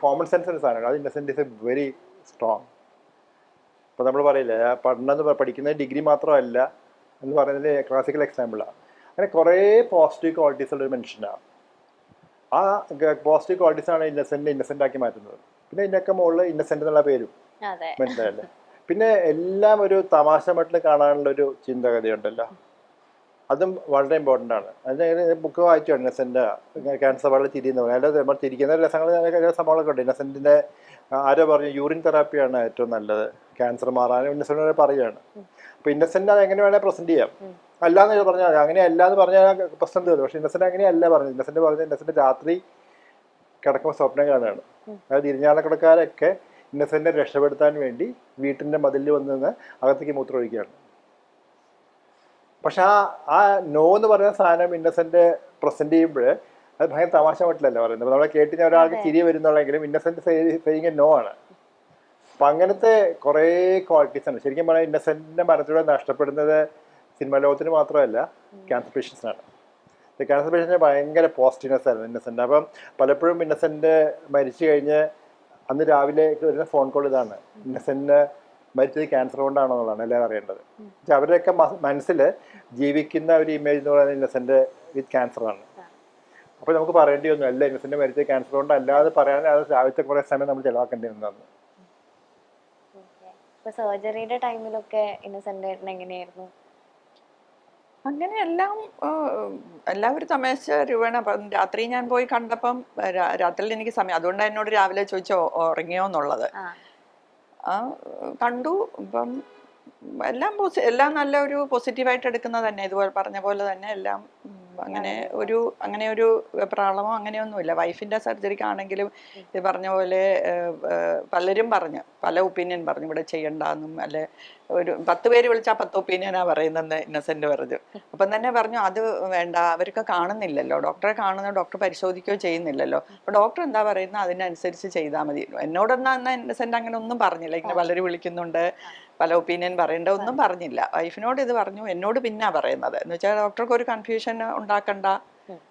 കോമൺ സെൻസിൻ്റെ സാധനമാണ്. അത് innocent is A very strong. അപ്പോൾ നമ്മൾ പറയില്ലേ, പഠിക്കുന്നത് ഡിഗ്രി മാത്രമല്ല എന്ന് പറയുന്നതിൽ ക്ലാസിക്കൽ എക്സാമ്പിളാണ്. അങ്ങനെ കുറേ പോസിറ്റീവ് ക്വാളിറ്റീസ് ഉള്ളൊരു മനുഷ്യനാണ്. ആ പോസിറ്റീവ് ക്വാളിറ്റീസാണ് ഇന്നസെൻ്റ് ആക്കി മാറ്റുന്നത്. പിന്നെ ഇതിനൊക്കെ മുകളിൽ ഇന്നസെൻ്റ് എന്നുള്ള പേരും മനസ്സിലായല്ലേ. പിന്നെ എല്ലാം ഒരു തമാശ മട്ടിൽ കാണാനുള്ളൊരു ചിന്താഗതിയുണ്ടല്ലോ, അതും വളരെ ഇമ്പോർട്ടൻ്റ് ആണ്. അതിന് ബുക്ക് വായിച്ചു ഇന്നസെൻ്റ് ക്യാൻസർ വളരെ തിരിയുന്ന പോലെ. അല്ലാതെ നമ്മൾ തിരിക്കുന്ന സംഭവങ്ങളൊക്കെ ഉണ്ട്. ഇന്നസെൻ്റിൻ്റെ ആരോ പറഞ്ഞു യൂറിൻ തെറാപ്പിയാണ് ഏറ്റവും നല്ലത് ക്യാൻസർ മാറാനും ഇന്നസെൻ്റ് പറയുകയാണ്. അപ്പോൾ ഇന്നസെൻ്റ് അത് എങ്ങനെ വേണേൽ പ്രസൻറ്റ് ചെയ്യാം, അല്ലാന്ന് പറഞ്ഞാൽ അങ്ങനെ അല്ലാന്ന് പറഞ്ഞാൽ പ്രശ്നം തീർന്നു. പക്ഷേ ഇന്നസെൻ്റ് അങ്ങനെയല്ല പറഞ്ഞു. ഇന്നസെൻ്റ് രാത്രി കിടക്കുമ്പോൾ സ്വപ്നം കാണുകയാണ്. അതായത് ഇരിഞ്ഞാലക്കുടക്കാരൊക്കെ ഇന്നസെൻ്റിനെ രക്ഷപ്പെടുത്താൻ വേണ്ടി വീട്ടിൻ്റെ മതിലിൽ വന്ന് നിന്ന് അകത്തേക്ക് മൂത്രമൊഴിക്കുകയാണ്. പക്ഷെ ആ നോ എന്ന് പറയുന്ന സാധനം ഇന്നസെൻ്റ് പ്രസൻറ്റ് ചെയ്യുമ്പോൾ അത് ഭയങ്കര തമാശ മട്ടിലല്ല പറയുന്നത്. നമ്മളെ കേട്ട് ഒരാൾക്ക് ചിരി വരുന്നുള്ളെങ്കിലും ഇന്നസെൻ്റ് സേയിങ് നോ ആണ്. അപ്പം അങ്ങനത്തെ കുറേ ക്വാളിറ്റീസ് ആണ്. ശരിക്കും പറഞ്ഞാൽ ഇന്നസെൻ്റിൻ്റെ മരണത്തിലൂടെ നഷ്ടപ്പെടുന്നത് സിനിമ ലോകത്തിന് മാത്രമല്ല, ക്യാൻസർ പേഷ്യൻസിനാണ്. ക്യാൻസർ പേഷ്യൻസിന് ഭയങ്കര പോസിറ്റീവ്നെസ് ആയിരുന്നു ഇന്നസെൻ്റ്. അപ്പം പലപ്പോഴും ഇന്നസെൻ്റ് മരിച്ചു കഴിഞ്ഞ് അന്ന് രാവിലെ വരുന്ന ഫോൺ കോൾ ഇതാണ്, ഇന്നസെൻ്റ് മരിച്ചത് ക്യാൻസർ കൊണ്ടാണോ എന്നുള്ളതാണ് എല്ലാവരും അറിയേണ്ടത്. പക്ഷെ അവരുടെയൊക്കെ മനസ്സിൽ ജീവിക്കുന്ന ഒരു ഇമേജ് എന്ന് പറയുന്നത് ഇന്നസെൻ്റ് വിത്ത് ക്യാൻസറാണ്. അപ്പോൾ നമുക്ക് പറയേണ്ടി ഒന്നും അല്ല ഇന്നസെൻ്റ് മരിച്ചത് ക്യാൻസർ കൊണ്ട്, അല്ലാതെ പറയാൻ അത് രാവിലത്തെ കുറേ സമയം നമ്മൾ ചിലവാക്കേണ്ടി വന്നതാണ്. സർജറിയുടെ ടൈമിലൊക്കെ ഇന്നസെൻ്റ് എങ്ങനെയായിരുന്നു? അങ്ങനെ എല്ലാം എല്ലാവരും തമാശ രൂപേണ. അപ്പം രാത്രി ഞാൻ പോയി കണ്ടപ്പം രാത്രിയിൽ എനിക്ക് സമയം, അതുകൊണ്ടാണ് എന്നോട് രാവിലെ ചോദിച്ചോ ഉറങ്ങിയോ എന്നുള്ളത്. കണ്ടു. ഇപ്പം എല്ലാം നല്ല ഒരു പോസിറ്റീവായിട്ട് എടുക്കുന്നത് തന്നെ, ഇതുപോലെ പറഞ്ഞ പോലെ തന്നെ എല്ലാം. അങ്ങനെ ഒരു വെപ്രാളമോ അങ്ങനെയൊന്നുമില്ല. വൈഫിന്റെ സർജറിക്കാണെങ്കിലും ഇത് പറഞ്ഞ പോലെ പലരും പറഞ്ഞു, പല ഒപ്പീനിയൻ പറഞ്ഞു ഇവിടെ ചെയ്യണ്ടെന്നും. അല്ലെ ഒരു 10 പേര് വിളിച്ചാൽ 10 ഒപ്പീനിയനാ പറയുന്നെന്ന് ഇന്നസെന്റ് പറഞ്ഞു. അപ്പം തന്നെ പറഞ്ഞു അത് വേണ്ട, അവർക്ക് കാണുന്നില്ലല്ലോ, ഡോക്ടറെ കാണുന്ന ഡോക്ടർ പരിശോധിക്കുകയോ ചെയ്യുന്നില്ലല്ലോ, അപ്പൊ ഡോക്ടർ എന്താ പറയുന്നത് അതിനനുസരിച്ച് ചെയ്താൽ മതി. എന്നോടൊന്നാ ഇന്നസെന്റ് അങ്ങനെ ഒന്നും പറഞ്ഞില്ല, ഇങ്ങനെ പലരും വിളിക്കുന്നുണ്ട് പല ഒപ്പീനിയൻ പറയേണ്ട ഒന്നും പറഞ്ഞില്ല. വൈഫിനോട് ഇത് പറഞ്ഞു, എന്നോട് പിന്നെ പറയുന്നത് എന്ന് വെച്ചാൽ ഡോക്ടർക്ക് ഒരു കൺഫ്യൂഷൻ ഉണ്ടാക്കണ്ട,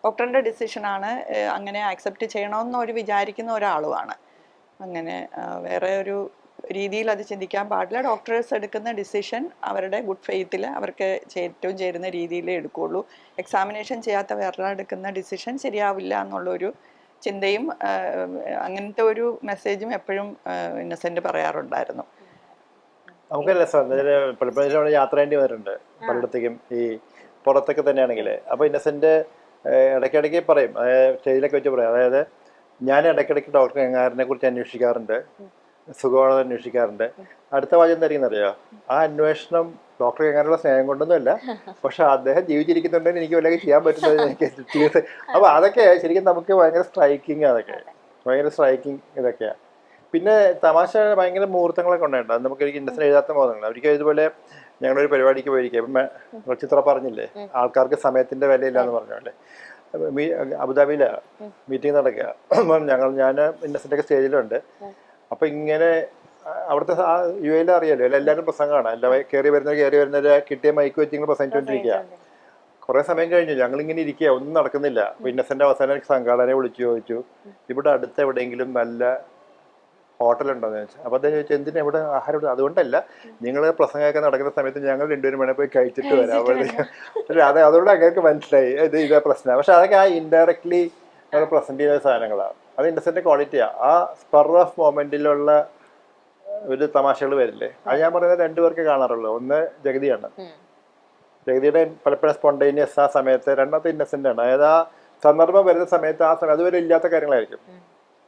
ഡോക്ടറിന്റെ ഡിസിഷനാണ്, അങ്ങനെ ആക്സെപ്റ്റ് ചെയ്യണമെന്ന് ഒരു വിചാരിക്കുന്ന ഒരാളുമാണ്. അങ്ങനെ വേറെ ഒരു രീതിയിൽ അത് ചിന്തിക്കാൻ പാടില്ല. ഡോക്ടേഴ്സ് എടുക്കുന്ന ഡിസിഷൻ അവരുടെ ഗുഡ് ഫെയ്ത്തിൽ അവർക്ക് ഏറ്റവും ചേരുന്ന രീതിയിലേ എടുക്കുകയുള്ളൂ. എക്സാമിനേഷൻ ചെയ്യാത്ത വേറെ എടുക്കുന്ന ഡിസിഷൻ ശരിയാവില്ല എന്നുള്ളൊരു ചിന്തയും അങ്ങനത്തെ ഒരു മെസ്സേജും എപ്പോഴും ഇന്നസെന്റ് പറയാറുണ്ടായിരുന്നു. നമുക്ക് രസമാണ്. പലപ്പോഴും യാത്ര ചെയ്യേണ്ടി വരുന്നുണ്ട് പലയിടത്തേക്കും, ഈ പുറത്തൊക്കെ തന്നെയാണെങ്കിൽ. അപ്പോൾ ഇന്നസെന്റ് ഇടയ്ക്കിടയ്ക്ക് പറയും, സ്റ്റേജിലൊക്കെ വെച്ച് പറയും, അതായത് ഞാൻ ഇടയ്ക്കിടയ്ക്ക് ഡോക്ടർ ഗംഗാധരനെ കുറിച്ച് അന്വേഷിക്കാറുണ്ട്, സുഖമാണെന്ന് അന്വേഷിക്കാറുണ്ട്. അടുത്ത വാചകം എന്തായിരിക്കും അറിയാം, ആ അന്വേഷണം ഡോക്ടർ ഗംഗാധരനുള്ള സ്നേഹം കൊണ്ടൊന്നുമല്ല, പക്ഷെ അദ്ദേഹം ജീവിച്ചിരിക്കുന്നുണ്ടെങ്കിൽ എനിക്ക് വല്ലതും ചെയ്യാൻ പറ്റുന്നത് എനിക്ക്. അപ്പോൾ അതൊക്കെ ശരിക്കും നമുക്ക് ഭയങ്കര സ്ട്രൈക്കിങ്, അതൊക്കെ ഭയങ്കര സ്ട്രൈക്കിങ് ഇതൊക്കെയാണ്. പിന്നെ തമാശ ഭയങ്കര മുഹൂർത്തങ്ങളൊക്കെ ഉണ്ടായിട്ടുണ്ട്. നമുക്ക് എനിക്ക് ഇൻഡസ്ട്രി എഴുതാത്ത മുഹൂർത്തങ്ങൾ. ഒരിക്കലും ഇതുപോലെ ഞങ്ങളൊരു പരിപാടിക്ക് പോയിരിക്കുക, ഇപ്പം ചിത്ര പറഞ്ഞില്ലേ ആൾക്കാർക്ക് സമയത്തിന്റെ വിലയില്ല എന്ന് പറഞ്ഞല്ലേ, അബുദാബിയില മീറ്റിംഗ് നടക്കുക. ഞാൻ ഇന്നസെന്റൊക്കെ സ്റ്റേജിലുണ്ട്. അപ്പൊ ഇങ്ങനെ അവിടുത്തെ UAE അറിയാലോ, എല്ലാവരും പ്രസംഗമാണ്, കയറി വരുന്നവര് കിട്ടിയ മൈക്ക് വെച്ച് ഇങ്ങനെ പ്രസംഗിച്ചുകൊണ്ടിരിക്കുക. കുറെ സമയം കഴിഞ്ഞു, ഞങ്ങളിങ്ങനെ ഇരിക്കുക, ഒന്നും നടക്കുന്നില്ല. അപ്പൊ ഇന്നസെന്റ് അവസാനം സംഘാടകനെ വിളിച്ചു ചോദിച്ചു, ഇവിടെ അടുത്ത് എവിടെയെങ്കിലും നല്ല ഹോട്ടലുണ്ടോന്ന് ചോദിച്ചു. അപ്പൊ അദ്ദേഹം ചോദിച്ചു, എന്തിനാ ഇവിടെ ആഹാരം? അതുകൊണ്ടല്ല, നിങ്ങൾ പ്രസംഗമൊക്കെ നടക്കുന്ന സമയത്ത് ഞങ്ങൾ രണ്ടുപേരും വേണേൽ പോയി കഴിച്ചിട്ട് വരാം. അത് അതുകൊണ്ട് അങ്ങനെ മനസ്സിലായി ഇതേ പ്രശ്നമാണ്. പക്ഷെ അതൊക്കെ ആ ഇൻഡയറക്ട്ലി നമ്മൾ പ്രസന്റ് ചെയ്യുന്ന സാധനങ്ങളാണ്. അത് ഇന്നസെന്റ് ക്വാളിറ്റിയാണ്. ആ സ്പർ ഓഫ് മൊമെന്റിലുള്ള ഒരു തമാശകൾ വരില്ലേ, അത് ഞാൻ പറയുന്നത് 2 പേർക്ക് കാണാറുള്ളൂ. ഒന്ന് ജഗതിയാണ്, ജഗതിയുടെ പലപ്പോഴും സ്പോണ്ടേനിയസ് ആ സമയത്ത്. രണ്ടാമത്തെ ഇന്നസെന്റ് ആണ്. അതായത് ആ സന്ദർഭം വരുന്ന സമയത്ത് ആ സമയം അതുവരെ ഇല്ലാത്ത കാര്യങ്ങളായിരിക്കും.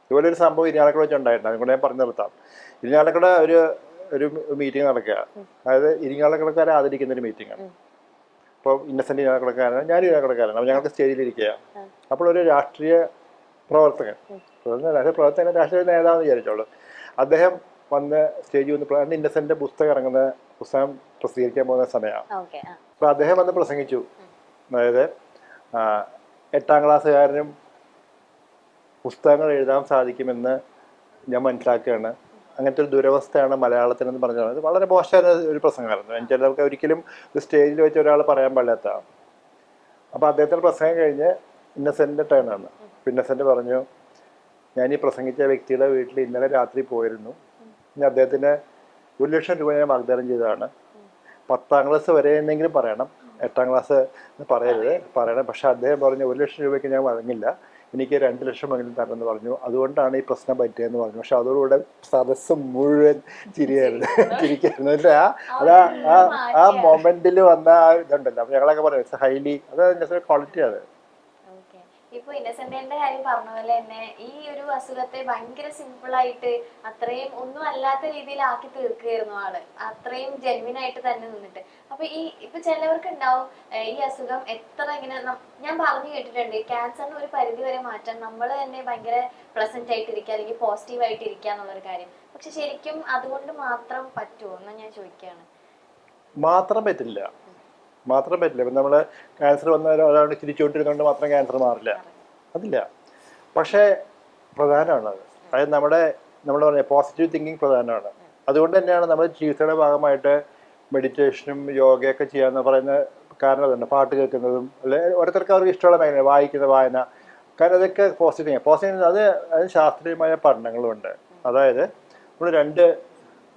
ഇതുപോലെ ഒരു സംഭവം ഇരിഞ്ഞാലക്കുട വെച്ചുണ്ടായിട്ടുണ്ട്, അതുകൊണ്ട് ഞാൻ പറഞ്ഞു നിർത്താം. ഇരിഞ്ഞാലക്കുട ഒരു മീറ്റിംഗ് നടക്കുക, അതായത് ഇരിഞ്ഞാലക്കുടക്കാരെ ആദരിക്കുന്ന ഒരു മീറ്റിംഗ് ആണ്. അപ്പോൾ ഇന്നസെന്റ് ഇരിഞ്ഞാലക്കുടക്കാരനാണ്, ഞാൻ ഇരിഞ്ഞാലക്കുടക്കാരനാണ്. അപ്പോൾ ഞങ്ങൾക്ക് സ്റ്റേജിലിരിക്കുക. അപ്പോൾ ഒരു രാഷ്ട്രീയ പ്രവർത്തകൻ, രാഷ്ട്രീയ നേതാവെന്ന് വിചാരിച്ചോളൂ, അദ്ദേഹം വന്ന് സ്റ്റേജിൽ വന്ന് അന്ന് ഇന്നസെന്റ് പുസ്തകം പ്രസിദ്ധീകരിക്കാൻ പോകുന്ന സമയമാണ്. അപ്പോൾ അദ്ദേഹം വന്ന് പ്രസംഗിച്ചു. അതായത് 8ാം ക്ലാസ്സുകാരനും പുസ്തകങ്ങൾ എഴുതാൻ സാധിക്കുമെന്ന് ഞാൻ മനസ്സിലാക്കുകയാണ്, അങ്ങനത്തെ ഒരു ദുരവസ്ഥയാണ് മലയാളത്തിനെന്ന് പറഞ്ഞത്. അത് വളരെ മോശമായ ഒരു പ്രസംഗമായിരുന്നു. എനിക്ക് ഒരിക്കലും ഒരു സ്റ്റേജിൽ വെച്ച് ഒരാൾ പറയാൻ പാടില്ലാത്തതാണ്. അപ്പോൾ അദ്ദേഹത്തിൻ്റെ പ്രസംഗം കഴിഞ്ഞ് ഇന്നസെൻ്റിൻ്റെ ടേണാണ്. ഇന്നസെൻ്റ് പറഞ്ഞു, ഞാൻ ഈ പ്രസംഗിച്ച വ്യക്തിയുടെ വീട്ടിൽ ഇന്നലെ രാത്രി പോയിരുന്നു. ഇനി അദ്ദേഹത്തിന് 1 ലക്ഷം രൂപ ഞാൻ വാഗ്ദാനം ചെയ്തതാണ്. 10ാം ക്ലാസ് വരെ എന്നെങ്കിലും പറയണം, 8ാം ക്ലാസ് പറയണം. പക്ഷെ അദ്ദേഹം പറഞ്ഞു 1 ലക്ഷം രൂപയ്ക്ക് ഞാൻ വഴങ്ങില്ല, എനിക്ക് 2 ലക്ഷമെങ്കിലും തരണമെന്ന് പറഞ്ഞു. അതുകൊണ്ടാണ് ഈ പ്രശ്നം പറ്റിയതെന്ന് പറഞ്ഞു. പക്ഷെ അതോടുകൂടെ സദസ്സ് മുഴുവൻ ചിരിക്കായിരുന്നു. ആ മൊമെന്റിൽ വന്ന ആ ഇതുണ്ടല്ലോ, ഞങ്ങളൊക്കെ പറയും ഹൈലി, അത് ക്വാളിറ്റിയാണ്. ഇപ്പൊ ഇന്നസെന്റിന്റെ കാര്യം പറഞ്ഞ പോലെ തന്നെ ഈ ഒരു അസുഖത്തെ ഭയങ്കര സിമ്പിൾ ആയിട്ട് അത്രയും ഒന്നും അല്ലാത്ത രീതിയിൽ ആക്കി തീർക്കുകയായിരുന്നു ആള്, അത്രയും ജെന്വിൻ ആയിട്ട് തന്നെ നിന്നിട്ട്. അപ്പൊ ഇപ്പൊ ചിലവർക്ക് ഉണ്ടാവും ഈ അസുഖം എത്ര ഇങ്ങനെ, ഞാൻ പറഞ്ഞു കേട്ടിട്ടുണ്ട് ക്യാൻസറിന് ഒരു പരിധി വരെ മാറ്റാൻ നമ്മൾ തന്നെ ഭയങ്കര പ്രസന്റ് ആയിട്ടിരിക്കുക അല്ലെങ്കിൽ പോസിറ്റീവ് ആയിട്ട് ഇരിക്കുക എന്നുള്ളൊരു കാര്യം. പക്ഷെ ശരിക്കും അതുകൊണ്ട് മാത്രം പറ്റുമോ എന്ന് ഞാൻ ചോദിക്കുകയാണ്. മാത്രം പറ്റില്ല. ഇപ്പം നമ്മൾ ക്യാൻസർ വന്ന ഒരാൾ ചിരിച്ചുകൊണ്ടിരുന്നുകൊണ്ട് മാത്രം ക്യാൻസർ മാറില്ല, അതില്ല. പക്ഷേ പ്രധാനമാണത്. അതായത് നമ്മൾ പറഞ്ഞ പോസിറ്റീവ് തിങ്കിങ് പ്രധാനമാണ്. അതുകൊണ്ട് തന്നെയാണ് നമ്മൾ ചികിത്സയുടെ ഭാഗമായിട്ട് മെഡിറ്റേഷനും യോഗയൊക്കെ ചെയ്യാന്ന് പറയുന്ന കാരണം അതുണ്ട്. പാട്ട് കേൾക്കുന്നതും അല്ലെ ഓരോരുത്തർക്ക് അവർക്ക് ഇഷ്ടമുള്ള മേഖല, വായന, കാരണം അതൊക്കെ പോസിറ്റീവ് അത് ശാസ്ത്രീയമായ പഠനങ്ങളുമുണ്ട്. അതായത് നമ്മൾ 2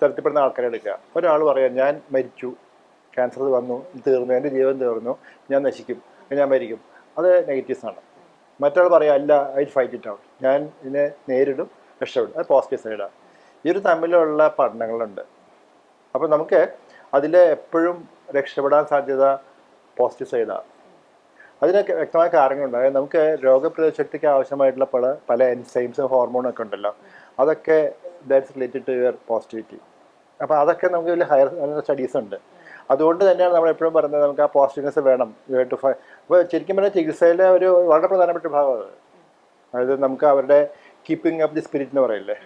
തരത്തിൽപ്പെടുന്ന ആൾക്കാരെ എടുക്കുക. ഒരാൾ പറയാം, ഞാൻ മരിച്ചു, ക്യാൻസർ വന്നു, തീർന്നു, എൻ്റെ ജീവൻ തീർന്നു, ഞാൻ നശിക്കും, ഞാൻ മരിക്കും. അത് നെഗറ്റീവ്സാണ്. മറ്റൊരാൾ പറയാം, അല്ല, ഐ ഫൈറ്റ് ഇറ്റ് ഔട്ട്, ഞാൻ ഇതിനെ നേരിടും, രക്ഷപ്പെടും. അത് പോസിറ്റീവ് സൈഡാണ്. ഈ ഒരു തമ്മിലുള്ള പഠനങ്ങളുണ്ട്. അപ്പോൾ നമുക്ക് അതിൽ എപ്പോഴും രക്ഷപ്പെടാൻ സാധ്യത പോസിറ്റീവ് സൈഡാണ്. അതിനൊക്കെ വ്യക്തമായ കാരണങ്ങളുണ്ട്. അതായത് നമുക്ക് രോഗപ്രതിരോധ ശക്തിക്ക് ആവശ്യമായിട്ടുള്ള പല എൻസൈംസും ഹോർമോണൊക്കെ ഉണ്ടല്ലോ, അതൊക്കെ that's related to your positivity. അപ്പോൾ അതൊക്കെ നമുക്ക് വലിയ ഹയർ സ്റ്റഡീസ് ഉണ്ട്. അതുകൊണ്ട് തന്നെയാണ് നമ്മൾ എപ്പോഴും പറയുന്നത് നമുക്ക് ആ പോസിറ്റീവ്നെസ് വേണം. അപ്പോൾ ശരിക്കും പറഞ്ഞാൽ ചികിത്സയിലെ ഒരു വളരെ പ്രധാനപ്പെട്ട ഭാഗമാണ് അത്. അതായത് നമുക്ക് അവരുടെ കീപ്പിംഗ് അപ്പ് ദി സ്പിരിറ്റ് എന്ന് പറയില്ലേ,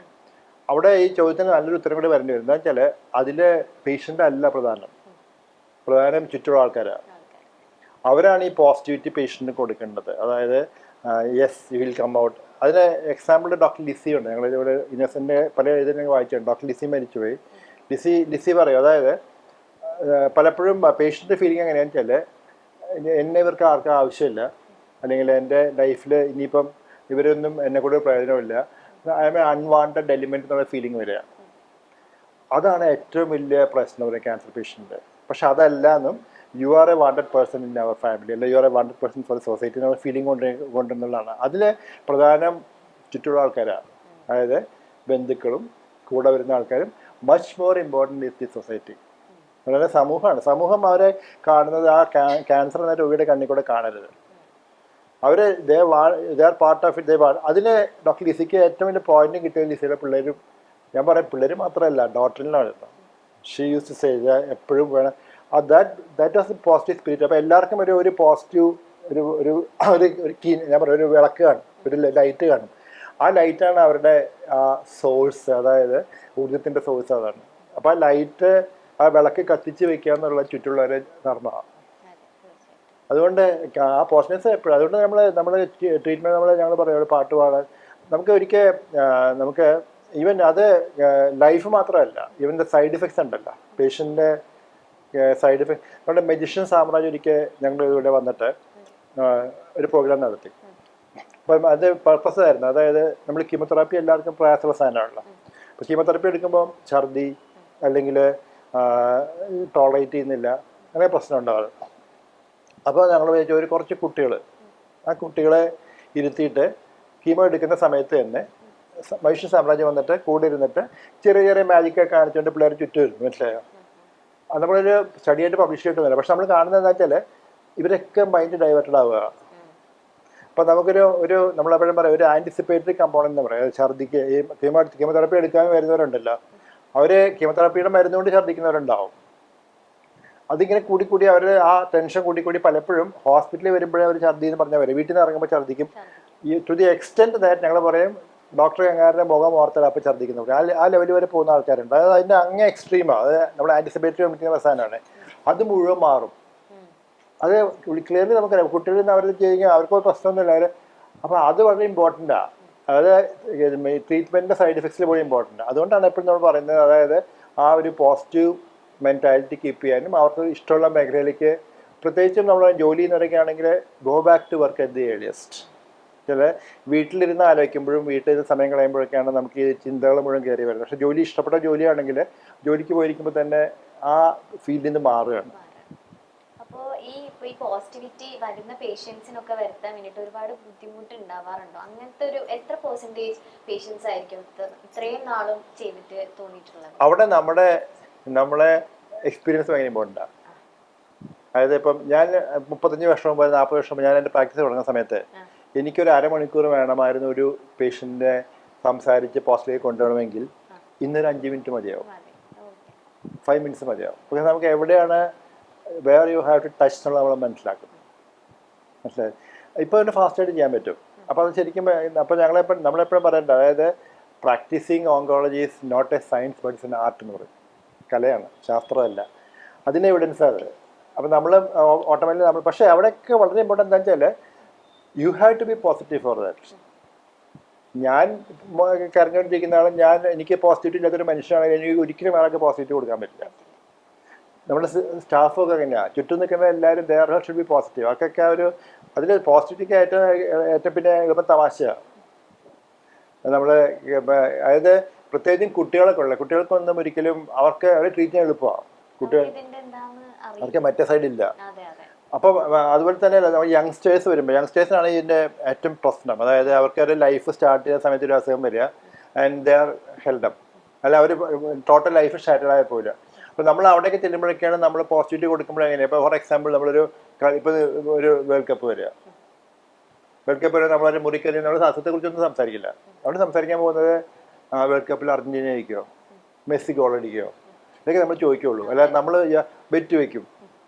അവിടെ ഈ ചോദ്യത്തിന് നല്ലൊരു ഉത്തരം കൂടി വരേണ്ടി വരും. എന്താ വെച്ചാൽ അതിൽ പേഷ്യൻ്റ് അല്ല പ്രധാനം ചുറ്റുള്ള ആൾക്കാരാണ്. അവരാണ് ഈ പോസിറ്റിവിറ്റി പേഷ്യൻറ്റിന് കൊടുക്കേണ്ടത്. അതായത് yes you will come out. അതിന് എക്സാമ്പിൾ ഡോക്ടർ ലിസി ഉണ്ട്. ഞങ്ങൾ ഇതുപോലെ ഇന്നസെൻ്റ് പല ഇതിനെ വായിച്ചിട്ടുണ്ട്. ഡോക്ടർ ലിസി മരിച്ചുപോയി. ലിസി പറയും, അതായത് പലപ്പോഴും പേഷ്യൻ്റെ ഫീലിംഗ് എങ്ങനെയാണെന്ന് വെച്ചാൽ എന്നെ ഇവർക്ക് ആർക്കും ആവശ്യമില്ല, അല്ലെങ്കിൽ എൻ്റെ ലൈഫിൽ ഇനിയിപ്പം ഇവരൊന്നും എന്നെ കൂടെ പ്രയോജനമില്ല, I M A unwanted element എന്നുള്ള ഫീലിംഗ് വരിക. അതാണ് ഏറ്റവും വലിയ പ്രശ്നം ഒരു ക്യാൻസർ പേഷ്യൻ്റ്. പക്ഷെ അതല്ല എന്നും you are a wanted person in our family, അല്ലെങ്കിൽ you are a wanted person for society എന്നുള്ള ഫീലിംഗ് കൊണ്ടുവന്നുള്ളതാണ്. അതിൽ പ്രധാനം ചുറ്റുള്ള ആൾക്കാരാണ്. അതായത് ബന്ധുക്കളും കൂടെ വരുന്ന ആൾക്കാരും much more important is the society. വളരെ സമൂഹം അവരെ കാണുന്നത് ആ ക്യാൻസർ എന്ന രോഗിയുടെ കണ്ണിൽ കൂടെ കാണരുത്. അവർ they are part of it. അതിന് ഡോക്ടർ ലിസിക്ക് ഏറ്റവും വലിയ പോയിന്റും കിട്ടിയ ലിസിയുടെ പിള്ളേരും, ഞാൻ പറയാം പിള്ളേർ മാത്രമല്ല ഡോക്ടറിനാണ്. ഷീ യൂസ് ടു സേ എപ്പോഴും വേണം that was A positive spirit. അപ്പോൾ എല്ലാവർക്കും ഒരു പോസിറ്റീവ് ഒരു കീ, ഞാൻ പറയാം ഒരു വിളക്ക് കാണും, ഒരു ലൈറ്റ് കാണും. ആ ലൈറ്റാണ് അവരുടെ ആ സോഴ്സ്, അതായത് ഊർജത്തിൻ്റെ സോഴ്സ് അതാണ്. അപ്പോൾ ആ ലൈറ്റ്, ആ വിളക്ക് കത്തിച്ച് വെക്കുക എന്നുള്ള ചുറ്റുള്ളവരെ ധർമ്മമാണ്. അതുകൊണ്ട് ആ പോസിറ്റീവ്നെസ് എപ്പോഴും, അതുകൊണ്ട് നമ്മൾ ട്രീറ്റ്മെൻറ്റ് ഞങ്ങൾ പറയും പാട്ട് പാടാൻ നമുക്ക് ഈവൻ അത് ലൈഫ് മാത്രമല്ല, ഈവൻ ദ സൈഡ് എഫക്ട്സ് ഉണ്ടല്ലോ പേഷ്യൻ്റെ സൈഡ് എഫക്ട്. നമ്മുടെ മെജിഷ്യൻ സാമ്രാജ്യം ഒരിക്കൽ ഞങ്ങൾ ഇവിടെ വന്നിട്ട് ഒരു പ്രോഗ്രാം നടത്തി. അപ്പം അത് പർപ്പസ് ആയിരുന്നു, അതായത് നമ്മൾ കീമോതെറാപ്പി എല്ലാവർക്കും പ്രയാസമുള്ള സാധനമാണല്ലോ. അപ്പോൾ കീമോതെറാപ്പി എടുക്കുമ്പോൾ ഛർദി അല്ലെങ്കിൽ ടോളറേറ്റ് ചെയ്യുന്നില്ല, അങ്ങനെ പ്രശ്നം ഉണ്ടാകും. അപ്പോൾ ഞങ്ങൾ വിചാരിച്ചു കുറച്ച് കുട്ടികൾ, ആ കുട്ടികളെ ഇരുത്തിയിട്ട് കീമോ എടുക്കുന്ന സമയത്ത് തന്നെ മനുഷ്യ സാമ്രാജ്യം വന്നിട്ട് കൂടെ ഇരുന്നിട്ട് ചെറിയ മാജിക്കൊക്കെ കാണിച്ചുകൊണ്ട് പിള്ളേർ ചുറ്റും വരുന്നു. മനസ്സിലായോ? അത് നമ്മളൊരു സ്റ്റഡിയായിട്ട് പബ്ലിഷ് ചെയ്തിട്ടൊന്നുമില്ല. പക്ഷെ നമ്മൾ കാണുന്നത് എന്താ വെച്ചാൽ ഇവരൊക്കെ മൈൻഡ് ഡൈവേർട്ടഡ് ആവുക. അപ്പോൾ നമുക്കൊരു നമ്മളെപ്പോഴും പറയാം ഒരു ആൻറ്റിസിപ്പേറ്ററി കമ്പോണൻ്റ് എന്ന് പറയാം. ഛർദിക്ക് ഈ കീമോതെറാപ്പി എടുക്കാൻ വരുന്നവരുണ്ടല്ലോ, അവർ കീമോതെറാപ്പിയുടെ മരുന്നുകൊണ്ട് ഛർദിക്കുന്നവരുണ്ടാവും. അതിങ്ങനെ കൂടി അവർ ആ ടെൻഷൻ കൂടി പലപ്പോഴും ഹോസ്പിറ്റലിൽ വരുമ്പോഴേ അവർ ഛർദി എന്ന് പറഞ്ഞാൽ വരും. വീട്ടിൽ നിന്ന് ഇറങ്ങുമ്പോൾ ഛർദിക്കും. ഈ ടു ദി എക്സ്റ്റെൻറ്റ് ദാറ്റ് ഞങ്ങൾ പറയും ഡോക്ടർ അങ്ങാരുടെ മുഖം ഓർത്തല അപ്പോൾ ഛർദിക്കുന്നവർ ആ ലെവൽ വരെ പോകുന്ന ആൾക്കാരുണ്ട്. അതായത് അതിൻ്റെ അങ്ങേ എക്സ്ട്രീമാണ്. അത് നമ്മൾ ആൻറ്റിസിപ്പേറ്ററി വിളിക്കുന്ന സാധനമാണ്. അത് മുഴുവൻ മാറും. അത് ക്ലിയർലി നമുക്കറിയാം. കുട്ടികളിൽ നിന്ന് അവർ ചെയ്യുക അവർക്കൊരു പ്രശ്നമൊന്നുമില്ല അവർ. അപ്പോൾ അത് വളരെ ഇമ്പോർട്ടൻ്റാണ്. അതായത് ട്രീറ്റ്മെൻറ്റിൻ്റെ സൈഡ് എഫക്ട്സിൽ പോലും ഇമ്പോർട്ടൻ്റ്. അതുകൊണ്ടാണ് എപ്പോഴും നമ്മൾ പറയുന്നത്, അതായത് ആ ഒരു പോസിറ്റീവ് മെൻറ്റാലിറ്റി കീപ്പ് ചെയ്യാനും അവർക്ക് ഇഷ്ടമുള്ള മേഖലയിലേക്ക്, പ്രത്യേകിച്ചും നമ്മൾ ജോലി എന്നൊക്കെയാണെങ്കിൽ go back to work at the earliest. ചില വീട്ടിലിരുന്ന് ആലോചിക്കുമ്പോഴും വീട്ടിൽ സമയം കളയുമ്പോഴൊക്കെയാണ് നമുക്ക് ഈ ചിന്തകൾ മുഴുവൻ കയറി വരുന്നത്. പക്ഷേ ജോലി ഇഷ്ടപ്പെട്ട ജോലിയാണെങ്കിൽ ജോലിക്ക് പോയിരിക്കുമ്പോൾ തന്നെ ആ ഫീൽഡിൽ നിന്ന് മാറുകയാണ്. അപ്പോൾ ഈ പോസിറ്റിവിറ്റി വരുന്ന പേഷ്യൻസിനൊക്കെ വരുത്താൻ വേണ്ടിയിട്ട് ഒരുപാട് ബുദ്ധിമുട്ട് ഉണ്ടാവാറുണ്ടോ? അങ്ങനത്തെ ഒരു എത്ര പെർസെൻറ്റേജ് പേഷ്യൻസ് ആയിരിക്കും ഇത്രയും നാളും ചെയ്തിട്ട് തോന്നിയിട്ടുള്ളത്? അവിടെ നമ്മളെ എക്സ്പീരിയൻസ് ഭയങ്കര ഇമ്പോർട്ടൻ്റാണ്. അതായത് ഇപ്പം ഞാൻ 35 വർഷം മുമ്പ് 40 വർഷം മുമ്പ് ഞാൻ എൻ്റെ പ്രാക്ടീസ് തുടങ്ങുന്ന സമയത്ത് എനിക്കൊരു അരമണിക്കൂർ വേണമായിരുന്നു ഒരു പേഷ്യൻറ്റിനെ സംസാരിച്ച് പോസിറ്റീവ് കൊണ്ടുവരണമെങ്കിൽ ഇന്നൊരു 5 മിനിറ്റ് മതിയാവും, 5 മിനിറ്റ്സ് മതിയാവും. പക്ഷേ നമുക്ക് എവിടെയാണ് where you have to touch എന്നുള്ളത് നമ്മൾ മനസ്സിലാക്കുന്നത്. മനസ്സിലായി? ഇപ്പോൾ അതിന് ഫാസ്റ്റായിട്ട് ചെയ്യാൻ പറ്റും. അപ്പോൾ അത് ശരിക്കും അപ്പോൾ നമ്മളെപ്പോഴും പറയേണ്ട, അതായത് practising oncology is not a science but it's an art എന്ന് പറയും. കലയാണ്, ശാസ്ത്രമല്ല. അതിന് എവിഡൻസാണ് അത്. അപ്പോൾ നമ്മൾ ഓട്ടോമാറ്റിക്കലി പക്ഷേ അവിടെയൊക്കെ വളരെ ഇമ്പോർട്ടൻ്റ് എന്താണെന്ന് വെച്ചാൽ you have to be positive for that. ഞാൻ കരഞ്ഞുകൊണ്ടിരിക്കുന്ന ആളും എനിക്ക് പോസിറ്റിവിറ്റി ഇല്ലാത്തൊരു മനുഷ്യനാണെങ്കിൽ എനിക്ക് ഒരിക്കലും ആൾക്ക് പോസിറ്റീവ് കൊടുക്കാൻ പറ്റില്ല. നമ്മുടെ സ്റ്റാഫൊക്കെ എങ്ങനെയാണ് ചുറ്റും നിൽക്കുന്ന എല്ലാവരും ദെയർ ഷുഡ് ബി പോസിറ്റീവ്. അവർക്കൊക്കെ അതിൽ പോസിറ്റിവിറ്റിക്ക് ഏറ്റവും പിന്നെ എളുപ്പം തമാശയാണ്. നമ്മൾ അതായത് പ്രത്യേകിച്ചും കുട്ടികൾക്കൊന്നും ഒരിക്കലും അവരെ ട്രീറ്റ് ചെയ്യാൻ എളുപ്പമാണ്. അവർക്ക് മറ്റേ സൈഡില്ല. അപ്പം അതുപോലെ തന്നെ യങ്സ്റ്റേഴ്സ് വരുമ്പോൾ യങ്സ്റ്റേഴ്സിനാണ് ഇതിൻ്റെ ഏറ്റവും പ്രശ്നം. അതായത് അവർക്ക് ഒരു ലൈഫ് സ്റ്റാർട്ട് ചെയ്യുന്ന സമയത്ത് ഒരു അസുഖം വരിക and they are held up, അല്ല അവർ ടോട്ടൽ ലൈഫ് ഷാറ്റേഡ് ആയി പോയില്ല. അപ്പോൾ നമ്മൾ അവിടേക്ക് ചെല്ലുമ്പോഴൊക്കെയാണ് നമ്മൾ പോസിറ്റിവിറ്റി കൊടുക്കുമ്പോഴെങ്ങനെയാണ് ഇപ്പോൾ ഫോർ എക്സാമ്പിൾ നമ്മളൊരു ഇപ്പോൾ ഒരു വേൾഡ് കപ്പ് വരിക, വേൾഡ് കപ്പ് വരെ നമ്മളൊരു മുറിക്കല് നമ്മൾ സത്യത്തെക്കുറിച്ചൊന്നും സംസാരിക്കില്ല. അവിടെ സംസാരിക്കാൻ പോകുന്നത് വേൾഡ് കപ്പിൽ അർജന്റീന ജയിക്കുമോ, മെസ്സി ഗോൾ അടിക്കുമോ, ഇതൊക്കെ നമ്മൾ ചോദിക്കുകയുള്ളൂ. അല്ലാതെ നമ്മൾ ബെറ്റ് വെച്ച്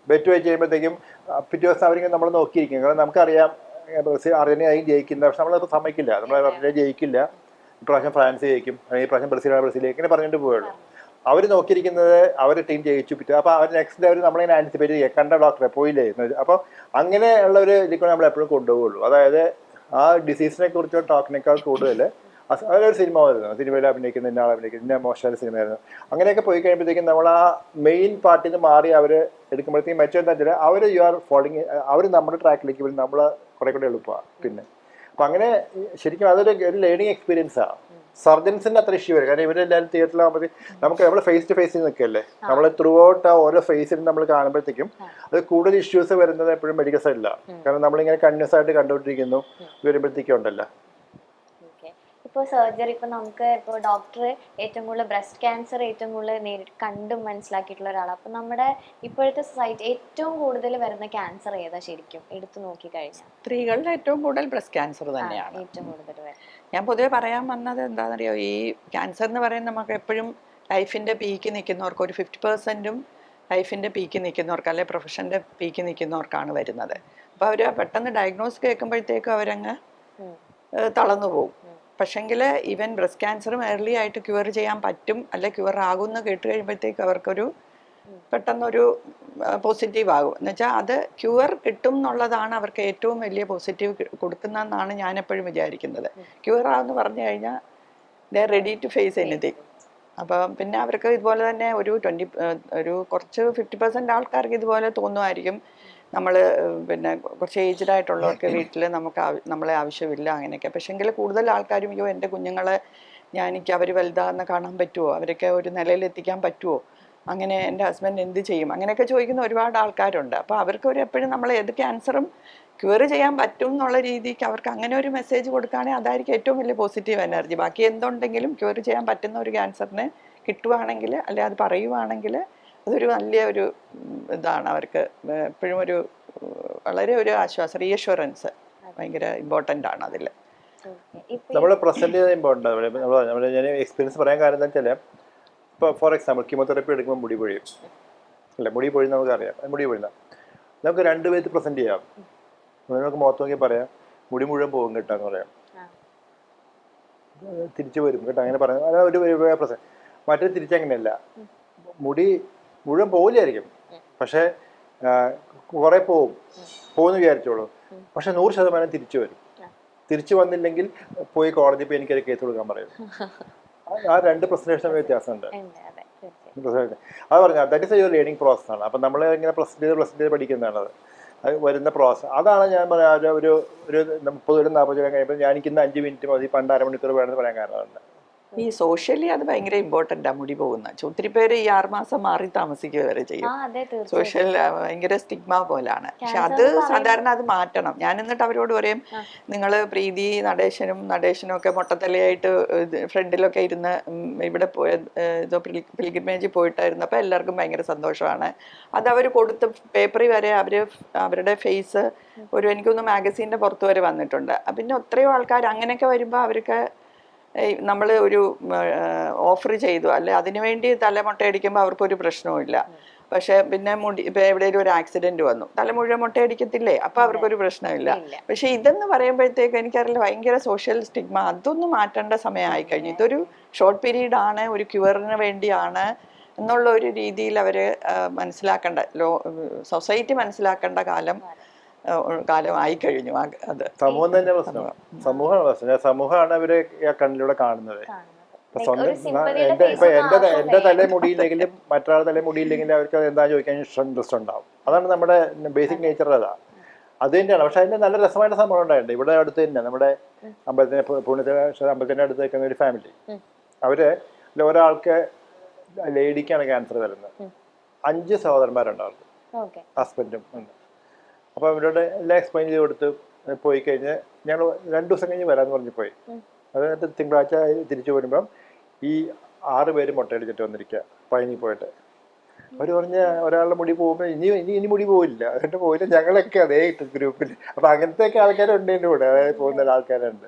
കഴിയുമ്പോഴത്തേക്കും പിറ്റേ ദിവസം അവരിങ്ങനെ നമ്മൾ നോക്കിയിരിക്കും. കാരണം നമുക്കറിയാം അർജന്റീന ജയിക്കുന്ന, പക്ഷെ നമ്മളത് സമ്മതിക്കില്ല. നമ്മൾ അർജന്റീന ജയിക്കില്ല, ഇപ്രാവശ്യം ഫ്രാൻസ് ജയിക്കും, അല്ലെങ്കിൽ ഇപ്രാവശ്യം ബ്രസീൽ ഇങ്ങനെ പറഞ്ഞിട്ട് പോവുള്ളൂ. അവർ നോക്കിയിരിക്കുന്നത് അവരുടെ ടീം ജയിച്ചു പിറ്റേ, അപ്പോൾ അവർ നെക്സ്റ്റ് അവർ നമ്മളിങ്ങനെ ആൻറ്റിസിപ്പേറ്റ് ചെയ്യുക, കണ്ട ഡോക്ടറെ പോയില്ലേ എന്ന്. അപ്പോൾ അങ്ങനെയുള്ള ഒരു ഇതിൽ നമ്മൾ എപ്പോഴും കൊണ്ടുപോകുള്ളൂ. അതായത് ആ ഡിസീസിനെ കുറിച്ചോ ടോക്കിനേക്കാൾ കൂടുതൽ അതൊരു സിനിമ വരുന്നു, സിനിമയിൽ അഭിനയിക്കുന്ന ഇന്ന ആൾ അഭിനയിക്കുന്ന ഇന്ന മോശമായ സിനിമയായിരുന്നു. അങ്ങനെയൊക്കെ പോയി കഴിയുമ്പോഴത്തേക്കും നമ്മൾ ആ മെയിൻ പാർട്ടിൽ നിന്ന് മാറി അവർ എടുക്കുമ്പോഴത്തേക്കും മെച്ചം എന്താ വെച്ചാൽ അവർ യു ആർ ഫോളോയിങ്, അവർ നമ്മുടെ ട്രാക്കിലേക്ക് വരും, നമ്മൾ കുറെ കൂടെ എളുപ്പമാണ്. പിന്നെ അപ്പം അങ്ങനെ ശരിക്കും അതൊരു ലേണിംഗ് എക്സ്പീരിയൻസാണ്. സർജൻസിൻ്റെ അത്ര ഇഷ്യൂ വരും, കാരണം ഇവരെല്ലാവരും തിയേറ്ററിലാകുമ്പോഴത്തേക്കും നമുക്ക് നമ്മൾ ഫേസ് ടു ഫേസിൽ നിൽക്കല്ലേ, നമ്മൾ ത്രൂ ഔട്ട് ആ ഓരോ ഫേസിലും നമ്മൾ കാണുമ്പോഴത്തേക്കും അത് കൂടുതൽ ഇഷ്യൂസ് വരുന്നത് എപ്പോഴും മെഡിക്കൽ സൈഡിലാണ്. കാരണം നമ്മളിങ്ങനെ കണ്ടിന്യൂസ് ആയിട്ട് കണ്ടുകൊണ്ടിരിക്കുന്നു വരുമ്പോഴത്തേക്കും ഉണ്ടല്ലോ. ഇപ്പോൾ സർജറി, ഇപ്പോൾ നമുക്ക് ഇപ്പോൾ ഡോക്ടർ ഏറ്റവും കൂടുതൽ ബ്രസ്റ്റ് ക്യാൻസർ ഏറ്റവും കൂടുതൽ നേരിട്ട് കണ്ടും മനസ്സിലാക്കിയിട്ടുള്ള ഒരാളാണ്. അപ്പം നമ്മുടെ ഇപ്പോഴത്തെ സൊസൈറ്റി ഏറ്റവും കൂടുതൽ വരുന്ന ക്യാൻസർ ഏതാ ശരിക്കും എടുത്തു നോക്കി കഴിഞ്ഞാൽ? സ്ത്രീകളുടെ ഏറ്റവും കൂടുതൽ ബ്രസ്റ്റ് ക്യാൻസർ തന്നെയാണ് ഏറ്റവും കൂടുതൽ വരുന്നത്. ഞാൻ പൊതുവെ പറയാൻ വന്നത് എന്താണെന്നറിയോ, ഈ ക്യാൻസർ എന്ന് പറയുന്നത് നമുക്ക് എപ്പോഴും ലൈഫിൻ്റെ പീക്ക് നിൽക്കുന്നവർക്ക് ഒരു 50% ലൈഫിൻ്റെ പീക്ക് നിൽക്കുന്നവർക്ക്, അല്ലെങ്കിൽ പ്രൊഫഷൻ്റെ പീക്ക് നിൽക്കുന്നവർക്കാണ് വരുന്നത്. അപ്പോൾ അവർ പെട്ടെന്ന് ഡയഗ്നോസ് കേൾക്കുമ്പോഴത്തേക്കും അവരങ്ങ് തളർന്നു പോകും. പക്ഷെങ്കിൽ ഈവൻ ബ്രസ്റ്റ് ക്യാൻസറും ഏർലി ആയിട്ട് ക്യൂർ ചെയ്യാൻ പറ്റും, അല്ലെ ക്യൂർ ആകുമെന്ന് കേട്ട് കഴിയുമ്പോഴത്തേക്ക് അവർക്കൊരു പെട്ടെന്നൊരു പോസിറ്റീവ് ആകും. എന്നുവെച്ചാൽ അത് ക്യൂർ കിട്ടും എന്നുള്ളതാണ് അവർക്ക് ഏറ്റവും വലിയ പോസിറ്റീവ് കൊടുക്കുന്നതെന്നാണ് ഞാൻ എപ്പോഴും വിചാരിക്കുന്നത്. ക്യൂർ ആവെന്ന് പറഞ്ഞു കഴിഞ്ഞാൽ they are ready to face anything. അപ്പം പിന്നെ അവർക്ക് ഇതുപോലെ തന്നെ ഒരു കുറച്ച് 50% ആൾക്കാർക്ക് ഇതുപോലെ തോന്നുമായിരിക്കും, നമ്മൾ പിന്നെ കുറച്ച് ഏജ്ഡ് ആയിട്ടുള്ളവർക്ക് വീട്ടിൽ നമ്മളെ ആവശ്യമില്ല അങ്ങനെയൊക്കെ. പക്ഷേങ്കിൽ കൂടുതൽ ആൾക്കാരും അയ്യോ എൻ്റെ കുഞ്ഞുങ്ങളെ എനിക്ക് അവർ വലുതാകുന്ന കാണാൻ പറ്റുമോ, അവരൊക്കെ ഒരു നിലയിലെത്തിക്കാൻ പറ്റുമോ, അങ്ങനെ എൻ്റെ ഹസ്ബൻഡ് എന്ത് ചെയ്യും, അങ്ങനെയൊക്കെ ചോദിക്കുന്ന ഒരുപാട് ആൾക്കാരുണ്ട്. അപ്പോൾ അവർക്ക് എപ്പോഴും നമ്മൾ ഏത് ക്യാൻസറും ക്യൂർ ചെയ്യാൻ പറ്റും എന്നുള്ള രീതിക്ക് അവർക്ക് അങ്ങനെ ഒരു മെസ്സേജ് കൊടുക്കുകയാണെങ്കിൽ അതായിരിക്കും ഏറ്റവും വലിയ പോസിറ്റീവ് എനർജി. ബാക്കി എന്തുണ്ടെങ്കിലും ക്യൂർ ചെയ്യാൻ പറ്റുന്ന ഒരു ക്യാൻസറിനെ കിട്ടുവാണെങ്കിൽ, അല്ലെ അത് പറയുവാണെങ്കിൽ അതൊരു വലിയ ഒരു ഇതാണ് അവർക്ക് എപ്പോഴും ഒരു വളരെ ഒരു ആശ്വാസം, റീഅഷ്വറൻസ് ഭയങ്കര ഇമ്പോർട്ടൻ്റ് ആണ് അതിൽ. നമ്മൾ പ്രസന്റ് ചെയ്ത ഇമ്പോർട്ടൻ്റ് ഞാൻ എക്സ്പീരിയൻസ് പറയാൻ കാരണം എന്താ വെച്ചാൽ, ഇപ്പോൾ ഫോർ എക്സാമ്പിൾ കീമോതെറാപ്പി എടുക്കുമ്പോൾ മുടി പൊഴിയും അല്ലേ, മുടി പൊഴിയും നമുക്കറിയാം, മുടി പൊഴിയുന്ന നമുക്ക് 2 പേര് പ്രസന്റ് ചെയ്യാം. നമുക്ക് മുഖത്ത് നോക്കി പറയാം മുടി മുഴുവൻ പോകും കേട്ടോ എന്ന് പറയാം, തിരിച്ചു വരും കേട്ടോ, അങ്ങനെ പറയാം. അതായത് ഒരു പ്രസന്റ്. മറ്റേ തിരിച്ചങ്ങനെയല്ല, മുടി മുഴുവൻ പോകില്ലായിരിക്കും, പക്ഷെ കുറെ പോകുമെന്ന് വിചാരിച്ചോളൂ, പക്ഷെ 100% തിരിച്ചു വരും. തിരിച്ചു വന്നില്ലെങ്കിൽ പോയി കോടതി പോയി എനിക്കൊരു കേസ് കൊടുക്കാൻ പറയും. ആ 2 പ്രസന്റേഷൻ വ്യത്യാസമുണ്ട്. അത് പറഞ്ഞാൽ ദാറ്റ് ഇസ് ഒരു ലേണിംഗ് പ്രോസസ് ആണ്. അപ്പം നമ്മൾ ഇങ്ങനെ പ്രസന്റ് ചെയ്ത് പഠിക്കുന്നതാണ് അത് വരുന്ന പ്രോസസ്. അതാണ് ഞാൻ പറയാം, ഒരു 30-40 കഴിയുമ്പോൾ ഞാൻ എനിക്കിന്ന് 5 മിനിറ്റ് മതി, പണ്ട് അരമണിക്കൂർ വേണമെന്ന് പറയാൻ കാരണമുണ്ട്. ഈ സോഷ്യലി അത് ഭയങ്കര ഇമ്പോർട്ടൻ്റ് ആ മുടി പോകുന്ന. ഒത്തിരി പേര് ഈ 6 മാസം മാറി താമസിക്കുക വരെ ചെയ്യും. സോഷ്യൽ ഭയങ്കര സ്റ്റിഗ്മ പോലാണ്. പക്ഷെ അത് സാധാരണ അത് മാറ്റണം. ഞാൻ എന്നിട്ട് അവരോട് പറയും, നിങ്ങൾ പ്രീതി നടേശനും ഒക്കെ മൊട്ടത്തലയായിട്ട് ഫ്രണ്ടിലൊക്കെ ഇരുന്ന് ഇവിടെ പോയ പിൽഗ്രിമേജിൽ പോയിട്ടായിരുന്നപ്പോൾ എല്ലാവർക്കും ഭയങ്കര സന്തോഷമാണ്. അത് അവർ കൊടുത്ത് പേപ്പറിൽ വരെ അവരുടെ ഫേസ് എനിക്കൊന്ന് മാഗസീൻ്റെ പുറത്ത് വരെ വന്നിട്ടുണ്ട്. പിന്നെ എത്രയോ ആൾക്കാർ അങ്ങനെയൊക്കെ വരുമ്പോൾ അവർക്ക് നമ്മൾ ഒരു ഓഫർ ചെയ്തു, അല്ലെ അതിനുവേണ്ടി തലമുട്ടയടിക്കുമ്പോൾ അവർക്കൊരു പ്രശ്നവുമില്ല. പക്ഷെ പിന്നെ ഇപ്പം എവിടെയെങ്കിലും ഒരു ആക്സിഡന്റ് വന്നു, തല മുഴുവൻ മുട്ടയടിക്കത്തില്ലേ, അപ്പം അവർക്കൊരു പ്രശ്നമില്ല. പക്ഷെ ഇതെന്ന് പറയുമ്പോഴത്തേക്ക് എനിക്കറിയില്ല, ഭയങ്കര സോഷ്യൽ സ്റ്റിഗ്മ. അതൊന്നും മാറ്റേണ്ട സമയമായി കഴിഞ്ഞു. ഇതൊരു ഷോർട്ട് പീരീഡ് ആണ്, ഒരു ക്യൂറിന് വേണ്ടിയാണ് എന്നുള്ള ഒരു രീതിയിൽ അവർ മനസ്സിലാക്കേണ്ട, സൊസൈറ്റി മനസ്സിലാക്കേണ്ട കാലമായി കഴിഞ്ഞു. അത് സമൂഹം തന്നെ പ്രശ്നമാണ്, സമൂഹമാണ് പ്രശ്നം. സമൂഹമാണ് അവര് കണ്ണിലൂടെ കാണുന്നത്. എന്റെ തല മുടിയില്ലെങ്കിലും മറ്റൊരാൾ തല മുടിയില്ലെങ്കിലും അവർക്ക് എന്താ ചോദിക്കാൻ ഇൻട്രസ്റ്റ് ഉണ്ടാവും. അതാണ് നമ്മുടെ ബേസിക് നേച്ചർ. അത് തന്നെയാണ്. പക്ഷെ അതിന്റെ നല്ല രസമായിട്ട് സംഭവം ഉണ്ടായിട്ടുണ്ട്. ഇവിടെ അടുത്ത് തന്നെ നമ്മുടെ അമ്പലത്തിന്റെ അടുത്ത് നിൽക്കുന്ന ഒരു ഫാമിലി, അവര് ഒരാൾക്ക് ലേഡിക്കാണ് ക്യാൻസർ വരുന്നത്. 5 സഹോദരന്മാരുണ്ടാവും, ഹസ്ബൻഡും ഉണ്ട്. അപ്പോൾ അവരോട് എല്ലാം എക്സ്പ്ലെയിൻ ചെയ്ത് കൊടുത്ത് പോയി കഴിഞ്ഞ് ഞങ്ങൾ 2 ദിവസം കഴിഞ്ഞ് വരാമെന്ന് പറഞ്ഞ് പോയി. അതായത് തിങ്കളാഴ്ച തിരിച്ചു വരുമ്പം ഈ 6 പേര് മുട്ടയടിച്ചിട്ട് വന്നിരിക്കുക, പഴനി പോയിട്ട്. അവർ പറഞ്ഞ ഒരാളുടെ മുടി പോകുമ്പോൾ ഇനി മുടി പോയില്ല, അതുകൊണ്ട് പോയില്ല, ഞങ്ങളൊക്കെ അതേ ഗ്രൂപ്പിൽ. അപ്പൊ അങ്ങനത്തെ ഒക്കെ ആൾക്കാരുണ്ട് എൻ്റെ കൂടെ, അതായത് പോകുന്ന ആൾക്കാരുണ്ട്.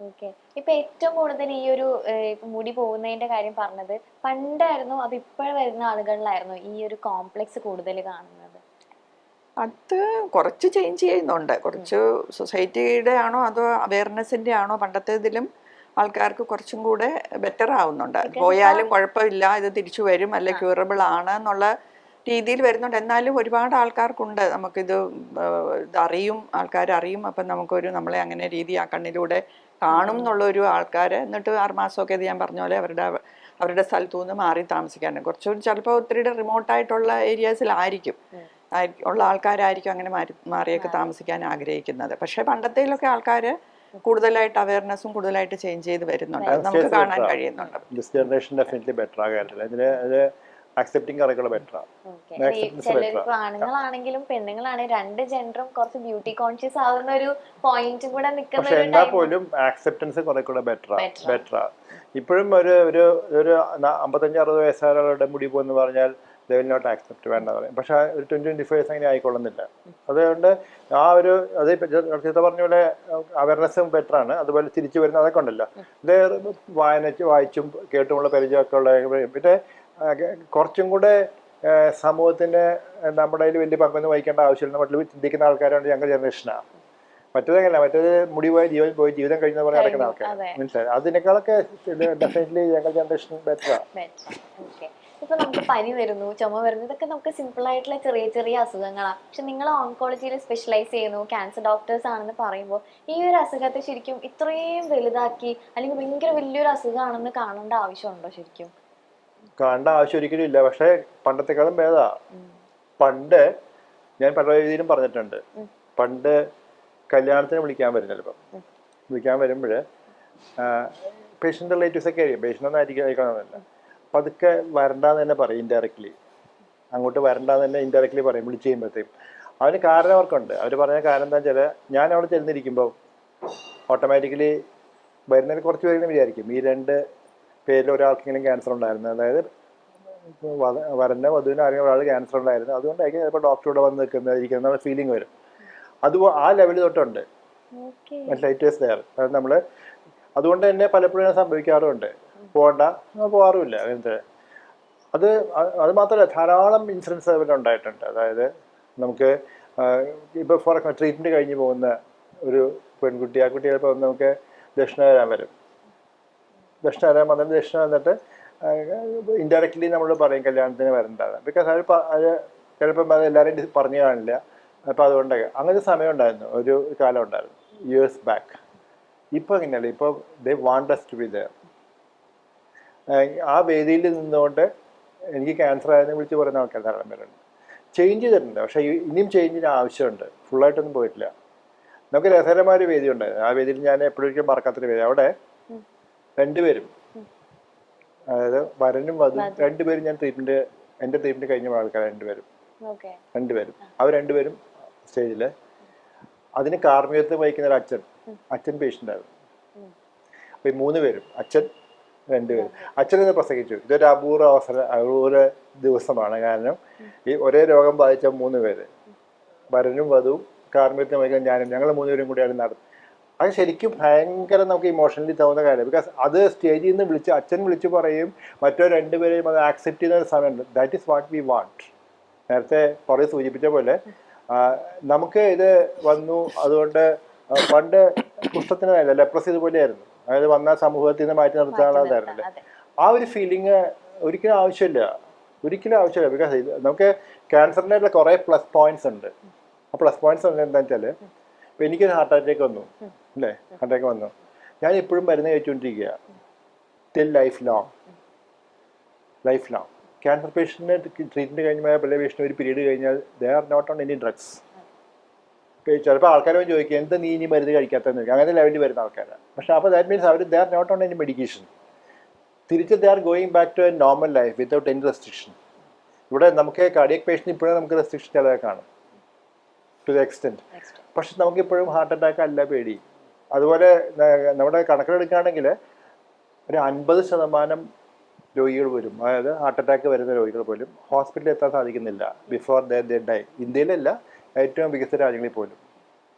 ഓക്കെ. ഇപ്പൊ ഏറ്റവും കൂടുതൽ ഈ ഒരു ഇപ്പൊ മുടി പോകുന്നതിന്റെ കാര്യം പറഞ്ഞത് പണ്ടായിരുന്നു, അത് ഇപ്പോൾ വരുന്ന ആളുകളിലായിരുന്നു ഈ ഒരു കോംപ്ലക്സ് കൂടുതൽ കാണുന്നത്? അത് കുറച്ച് ചേഞ്ച് ചെയ്യുന്നുണ്ട്. കുറച്ച് സൊസൈറ്റിയുടെ ആണോ അതോ അവയർനെസിന്റെ ആണോ, പണ്ടത്തേതിലും ആൾക്കാർക്ക് കുറച്ചും കൂടെ ബെറ്റർ ആവുന്നുണ്ട്. അത് പോയാലും കുഴപ്പമില്ല, ഇത് തിരിച്ചു വരും, അല്ലെ ക്യൂറബിൾ ആണ് എന്നുള്ള രീതിയിൽ വരുന്നുണ്ട്. എന്നാലും ഒരുപാട് ആൾക്കാർക്കുണ്ട് നമുക്കിത് ഇതറിയും, ആൾക്കാരറിയും, അപ്പം നമുക്കൊരു നമ്മളെ അങ്ങനെ രീതി ആ കണ്ണിലൂടെ കാണും എന്നുള്ളൊരു ആൾക്കാർ. എന്നിട്ട് 6 മാസമൊക്കെ ഇത് ഞാൻ പറഞ്ഞ പോലെ അവരുടെ സ്ഥലത്തു നിന്ന് മാറി താമസിക്കാനും കുറച്ചുകൂടി ചിലപ്പോൾ ഒത്തിരി റിമോട്ടായിട്ടുള്ള ഏരിയാസിലായിരിക്കും ഉള്ള ആൾക്കാരായിരിക്കും അങ്ങനെ മാറിയൊക്കെ താമസിക്കാൻ ആഗ്രഹിക്കുന്നത്. പക്ഷെ പണ്ടത്തേലൊക്കെ ആൾക്കാർ കൂടുതലായിട്ട് അവയർനെസ്സും കൂടുതലായിട്ട് ചേഞ്ച് ചെയ്ത് വരുന്നുണ്ട്, അത് നമുക്ക് കാണാൻ കഴിയുന്നുണ്ട്. ദിസ് ജനറേഷൻ ഡെഫിനറ്റ്ലി ബെറ്റർ ആ കാര്യത്തിൽ. അതിന് അക്സെപ്റ്റിംഗ് കുറേക്കൂടെ ബെറ്റർ ആണ്. ചിലരിപ്പോ ആണുങ്ങളാണെങ്കിലും പെണ്ണുങ്ങളാണെങ്കിലും രണ്ട് ജെൻഡറും കുറച്ച് ബ്യൂട്ടി കോൺഷ്യസ് ആവുന്ന ഒരു പോയിന്റും കൂടെ നിൽക്കുന്ന പക്ഷെ ഒരു എന്നാൽ ടൈം. പോലും ആക്സെപ്റ്റൻസ് കുറെ കൂടെ ബെറ്റർ. ഇപ്പോഴും ഒരു 55-60 വയസ്സുകാരുടെ മുടി പോകുന്ന പറഞ്ഞാൽ they will not accept, വേണ്ട പറയും. പക്ഷെ ഒരു 20-25 അങ്ങനെ ആയിക്കൊള്ളുന്നില്ല. അതുകൊണ്ട് ആ ഒരു അത് ചീത്ത പറഞ്ഞ പോലെ അവയർനെസ്സും ബെറ്റർ ആണ്. അതുപോലെ തിരിച്ചു വരുന്ന അതൊക്കെ ഉണ്ടല്ലോ, ഇത് വായിച്ചും കേട്ടുമുള്ള പരിചയമൊക്കെ ഉള്ള. പിന്നെ കുറച്ചും കൂടെ സമൂഹത്തിന് നമ്മുടെ കയ്യിൽ വലിയ പങ്കൊന്നും വഹിക്കേണ്ട ആവശ്യമില്ല മറ്റുള്ള ചിന്തിക്കുന്ന ആൾക്കാരാണ് ഞങ്ങൾ ജനറേഷനാണ്. മറ്റേതല്ല, മറ്റേത് മുടി പോയ ജീവിതം കഴിഞ്ഞ പോലെ നടക്കുന്ന ആൾക്കാർ, മനസ്സിലായി. അതിനേക്കാളൊക്കെ ഡെഫിനറ്റ്ലി ഞങ്ങൾ ജനറേഷൻ ബെറ്ററാണ്. ഇപ്പൊ നമുക്ക് പനി വരുന്നു, ചുമ വരുന്നു, ഇതൊക്കെ നമുക്ക് സിമ്പിൾ ആയിട്ടുള്ള ചെറിയ ചെറിയ അസുഖങ്ങളാണ്. പക്ഷെ നിങ്ങൾ ഓൺകോളജിയിൽ സ്പെഷ്യലൈസ് ചെയ്യുന്നു, ക്യാൻസർ ഡോക്ടേഴ്സ് ആണെന്ന് പറയുമ്പോൾ ഈ ഒരു അസുഖത്തെ ശരിക്കും ഇത്രയും വലുതാക്കി അല്ലെങ്കിൽ ഭയങ്കര വലിയൊരു അസുഖമാണെന്ന് കാണേണ്ട ആവശ്യമുണ്ടോ? ശരിക്കും കാണേണ്ട ആവശ്യം ഒരിക്കലും ഇല്ല. പക്ഷെ പണ്ടത്തെക്കാളും ഭേദാ. പണ്ട് ഞാൻ പല രീതിയിലും പറഞ്ഞിട്ടുണ്ട്, പണ്ട് കല്യാണത്തിന് വിളിക്കാൻ വരും, ചിലപ്പം വിളിക്കാൻ വരുമ്പോൾ പേഷ്യൻ്റ് റിലേറ്റീവ്സ് ഒക്കെ ആയിരിക്കും, പേഷ്യൻ്റ് ഒന്നും അയക്കണമെന്നില്ല. അപ്പം അതൊക്കെ വരണ്ടാന്ന് തന്നെ പറയും ഇൻഡയറക്ട്ലി, അങ്ങോട്ട് വരണ്ടാന്ന് തന്നെ ഇൻഡയറക്ട്ലി പറയും വിളിച്ച് കഴിയുമ്പോഴത്തേക്കും. അതിന് കാരണം അവർക്കുണ്ട്. അവർ പറഞ്ഞ കാരണം എന്താ വെച്ചാൽ, ഞാൻ അവിടെ ചെന്നിരിക്കുമ്പോൾ ഓട്ടോമാറ്റിക്കലി വരുന്നതിന് കുറച്ച് പേരെങ്കിലും വിചാരിക്കും ഈ 2 പേരിൽ ഒരാൾക്കെങ്കിലും ക്യാൻസർ ഉണ്ടായിരുന്നു, അതായത് വരൻ്റെ വധുവിന് ആരെങ്കിലും ഒരാൾ ക്യാൻസർ ഉണ്ടായിരുന്നു, അതുകൊണ്ടായിരിക്കും ചിലപ്പോൾ ഡോക്ടറോട് വന്ന് നിൽക്കുന്നതായിരിക്കും എന്നുള്ള ഫീലിംഗ് വരും. ആ ലെവൽ തൊട്ടുണ്ട് ലൈറ്റേഴ്സ് ലെയർ. അത് നമ്മൾ അതുകൊണ്ട് തന്നെ പലപ്പോഴും സംഭവിക്കാറുമുണ്ട്, പോകണ്ട പോകാറുമില്ല അങ്ങനത്തെ. അത് മാത്രമല്ല, ധാരാളം ഇൻസിഡൻസ് അതിൽ ഉണ്ടായിട്ടുണ്ട്. അതായത് നമുക്ക് ഇപ്പോൾ ഫോർ എക്സാമ്പിൾ ട്രീറ്റ്മെൻറ്റ് കഴിഞ്ഞ് പോകുന്ന ഒരു പെൺകുട്ടി, ആ കുട്ടി ചിലപ്പോൾ നമുക്ക് ദക്ഷിണ തരാൻ വരും. ദക്ഷിണ തരാൻ വന്നിട്ട് ദക്ഷിണ വന്നിട്ട് ഇൻഡയറക്ട്ലി നമ്മൾ പറയും കല്യാണത്തിന് വരണ്ടാണ്. ബിക്കോസ് അത് ചിലപ്പം അത് എല്ലാവരെയും പറഞ്ഞു കാണില്ല. അപ്പോൾ അതുകൊണ്ടൊക്കെ അങ്ങനത്തെ സമയം ഉണ്ടായിരുന്നു, ഒരു കാലം ഉണ്ടായിരുന്നു ഇയേഴ്സ് ബാക്ക്. ഇപ്പോൾ അങ്ങനെയല്ല, ഇപ്പോൾ they want us to be there. ആ വേദിയിൽ നിന്നുകൊണ്ട് എനിക്ക് ക്യാൻസർ ആയെന്ന് വിളിച്ച് പറയുന്ന ആൾക്കാർ ധാരാളം പേരുണ്ട്. ചേഞ്ച് ചെയ്തിട്ടുണ്ട്, പക്ഷേ ഇനിയും ചേഞ്ചിന് ആവശ്യമുണ്ട്, ഫുള്ളായിട്ടൊന്നും പോയിട്ടില്ല. നമുക്ക് രസകരമായ ഒരു വേദി ഉണ്ടായിരുന്നു. ആ വേദിയിൽ ഞാൻ എപ്പോഴും മറക്കാത്തൊരു വേദി. അവിടെ 2 പേരും, അതായത് വരനും വധുവും 2 പേരും എൻ്റെ ട്രീറ്റ്മെൻറ്റ് കഴിഞ്ഞ ആൾക്കാർ 2 പേരും. അവർ 2 പേരും സ്റ്റേജിൽ അതിന് കാർമ്മികത്വം വഹിക്കുന്ന ഒരു അച്ഛൻ പേഷ്യൻ്റായിരുന്നു. അപ്പോൾ ഈ 3 പേരും, അച്ഛൻ 2 പേരും, അച്ഛനെന്ന് പ്രസംഗിച്ചു. ഇതൊരു അപൂർവ ദിവസമാണ്. കാരണം ഈ ഒരേ രോഗം ബാധിച്ച 3 പേര്, വരനും വധുവും കാർമ്മികത്വം വഹിക്കുന്ന ഞാനും, ഞങ്ങൾ 3 പേരും കൂടിയാണ് നടത്തുന്നത്. അത് ശരിക്കും ഭയങ്കര നമുക്ക് ഇമോഷണലി തോന്നുന്ന കാര്യമാണ്. ബിക്കോസ് അത് സ്റ്റേജിൽ നിന്ന് അച്ഛൻ വിളിച്ച് പറയും, മറ്റോ 2 പേരെയും അത് ആക്സെപ്റ്റ് ചെയ്യുന്ന ഒരു സമയമുണ്ട്. That is what we want. നേരത്തെ കുറേ സൂചിപ്പിച്ച പോലെ നമുക്ക് ഇത് വന്നു, അതുകൊണ്ട് പണ്ട് പുസ്തകത്തിനല്ല ലെപ്രസി ഇതുപോലെയായിരുന്നു, അതായത് വന്ന സമൂഹത്തിൽ നിന്ന് മാറ്റി നിർത്താനുള്ളതായിരുന്നില്ല. ആ ഒരു ഫീലിംഗ് ഒരിക്കലും ആവശ്യമില്ല. ബിക്കോസ് നമുക്ക് ക്യാൻസറിൻ്റെ കുറേ പ്ലസ് പോയിന്റ്സ് ഉണ്ട്. ആ പ്ലസ് പോയിന്റ്സ് എന്താണെന്ന് വെച്ചാൽ, ഇപ്പം എനിക്കൊരു ഹാർട്ട് അറ്റാക്ക് വന്നു, അല്ലേ, ഹാർട്ട് അറ്റാക്ക് വന്നു, ഞാൻ ഇപ്പോഴും മരുന്ന് കഴിച്ചുകൊണ്ടിരിക്കുക ടിൽ ലൈഫ് ലോങ്. ക്യാൻസർ പേഷ്യൻറ്റിന് ട്രീറ്റ്മെൻറ്റ് കഴിഞ്ഞ പല പേഷ്യൻ്റ് ഒരു പീരീഡ് കഴിഞ്ഞാൽ they are not on any drugs. ചിലപ്പോൾ ആൾക്കാർ ചോദിക്കുക എന്താ നീ ഇനി മരുന്ന് കഴിക്കാത്തതെന്ന് ചോദിക്കുക, അങ്ങനെ ലെവലിൽ വരുന്ന ആൾക്കാരാണ്. പക്ഷേ അപ്പോൾ ദാറ്റ് മീൻസ് അവർ they are not on any medication. തിരിച്ച് they are going back to a normal life without any restriction. ഇവിടെ നമുക്ക് കാർഡിയക് പേഷ്യൻ്റ് ഇപ്പോഴും നമുക്ക് റെസ്ട്രിക്ഷൻ ചിലതൊക്കെ കാണും ടു ദ എക്സ്റ്റെൻറ്റ്. പക്ഷെ നമുക്കിപ്പോഴും ഹാർട്ട് അറ്റാക്ക് അല്ല പേടി. അതുപോലെ നമ്മുടെ കണക്കിലെടുക്കുകയാണെങ്കിൽ ഒരു 50% രോഗികൾ പോലും, അതായത് ഹാർട്ട് അറ്റാക്ക് വരുന്ന രോഗികൾ പോലും ഹോസ്പിറ്റലിൽ എത്താൻ സാധിക്കുന്നില്ല ബിഫോർ ദേ ഡൈ. ഇന്ത്യയിലല്ല, ഏറ്റവും വികസിത രാജ്യങ്ങളിൽ പോലും.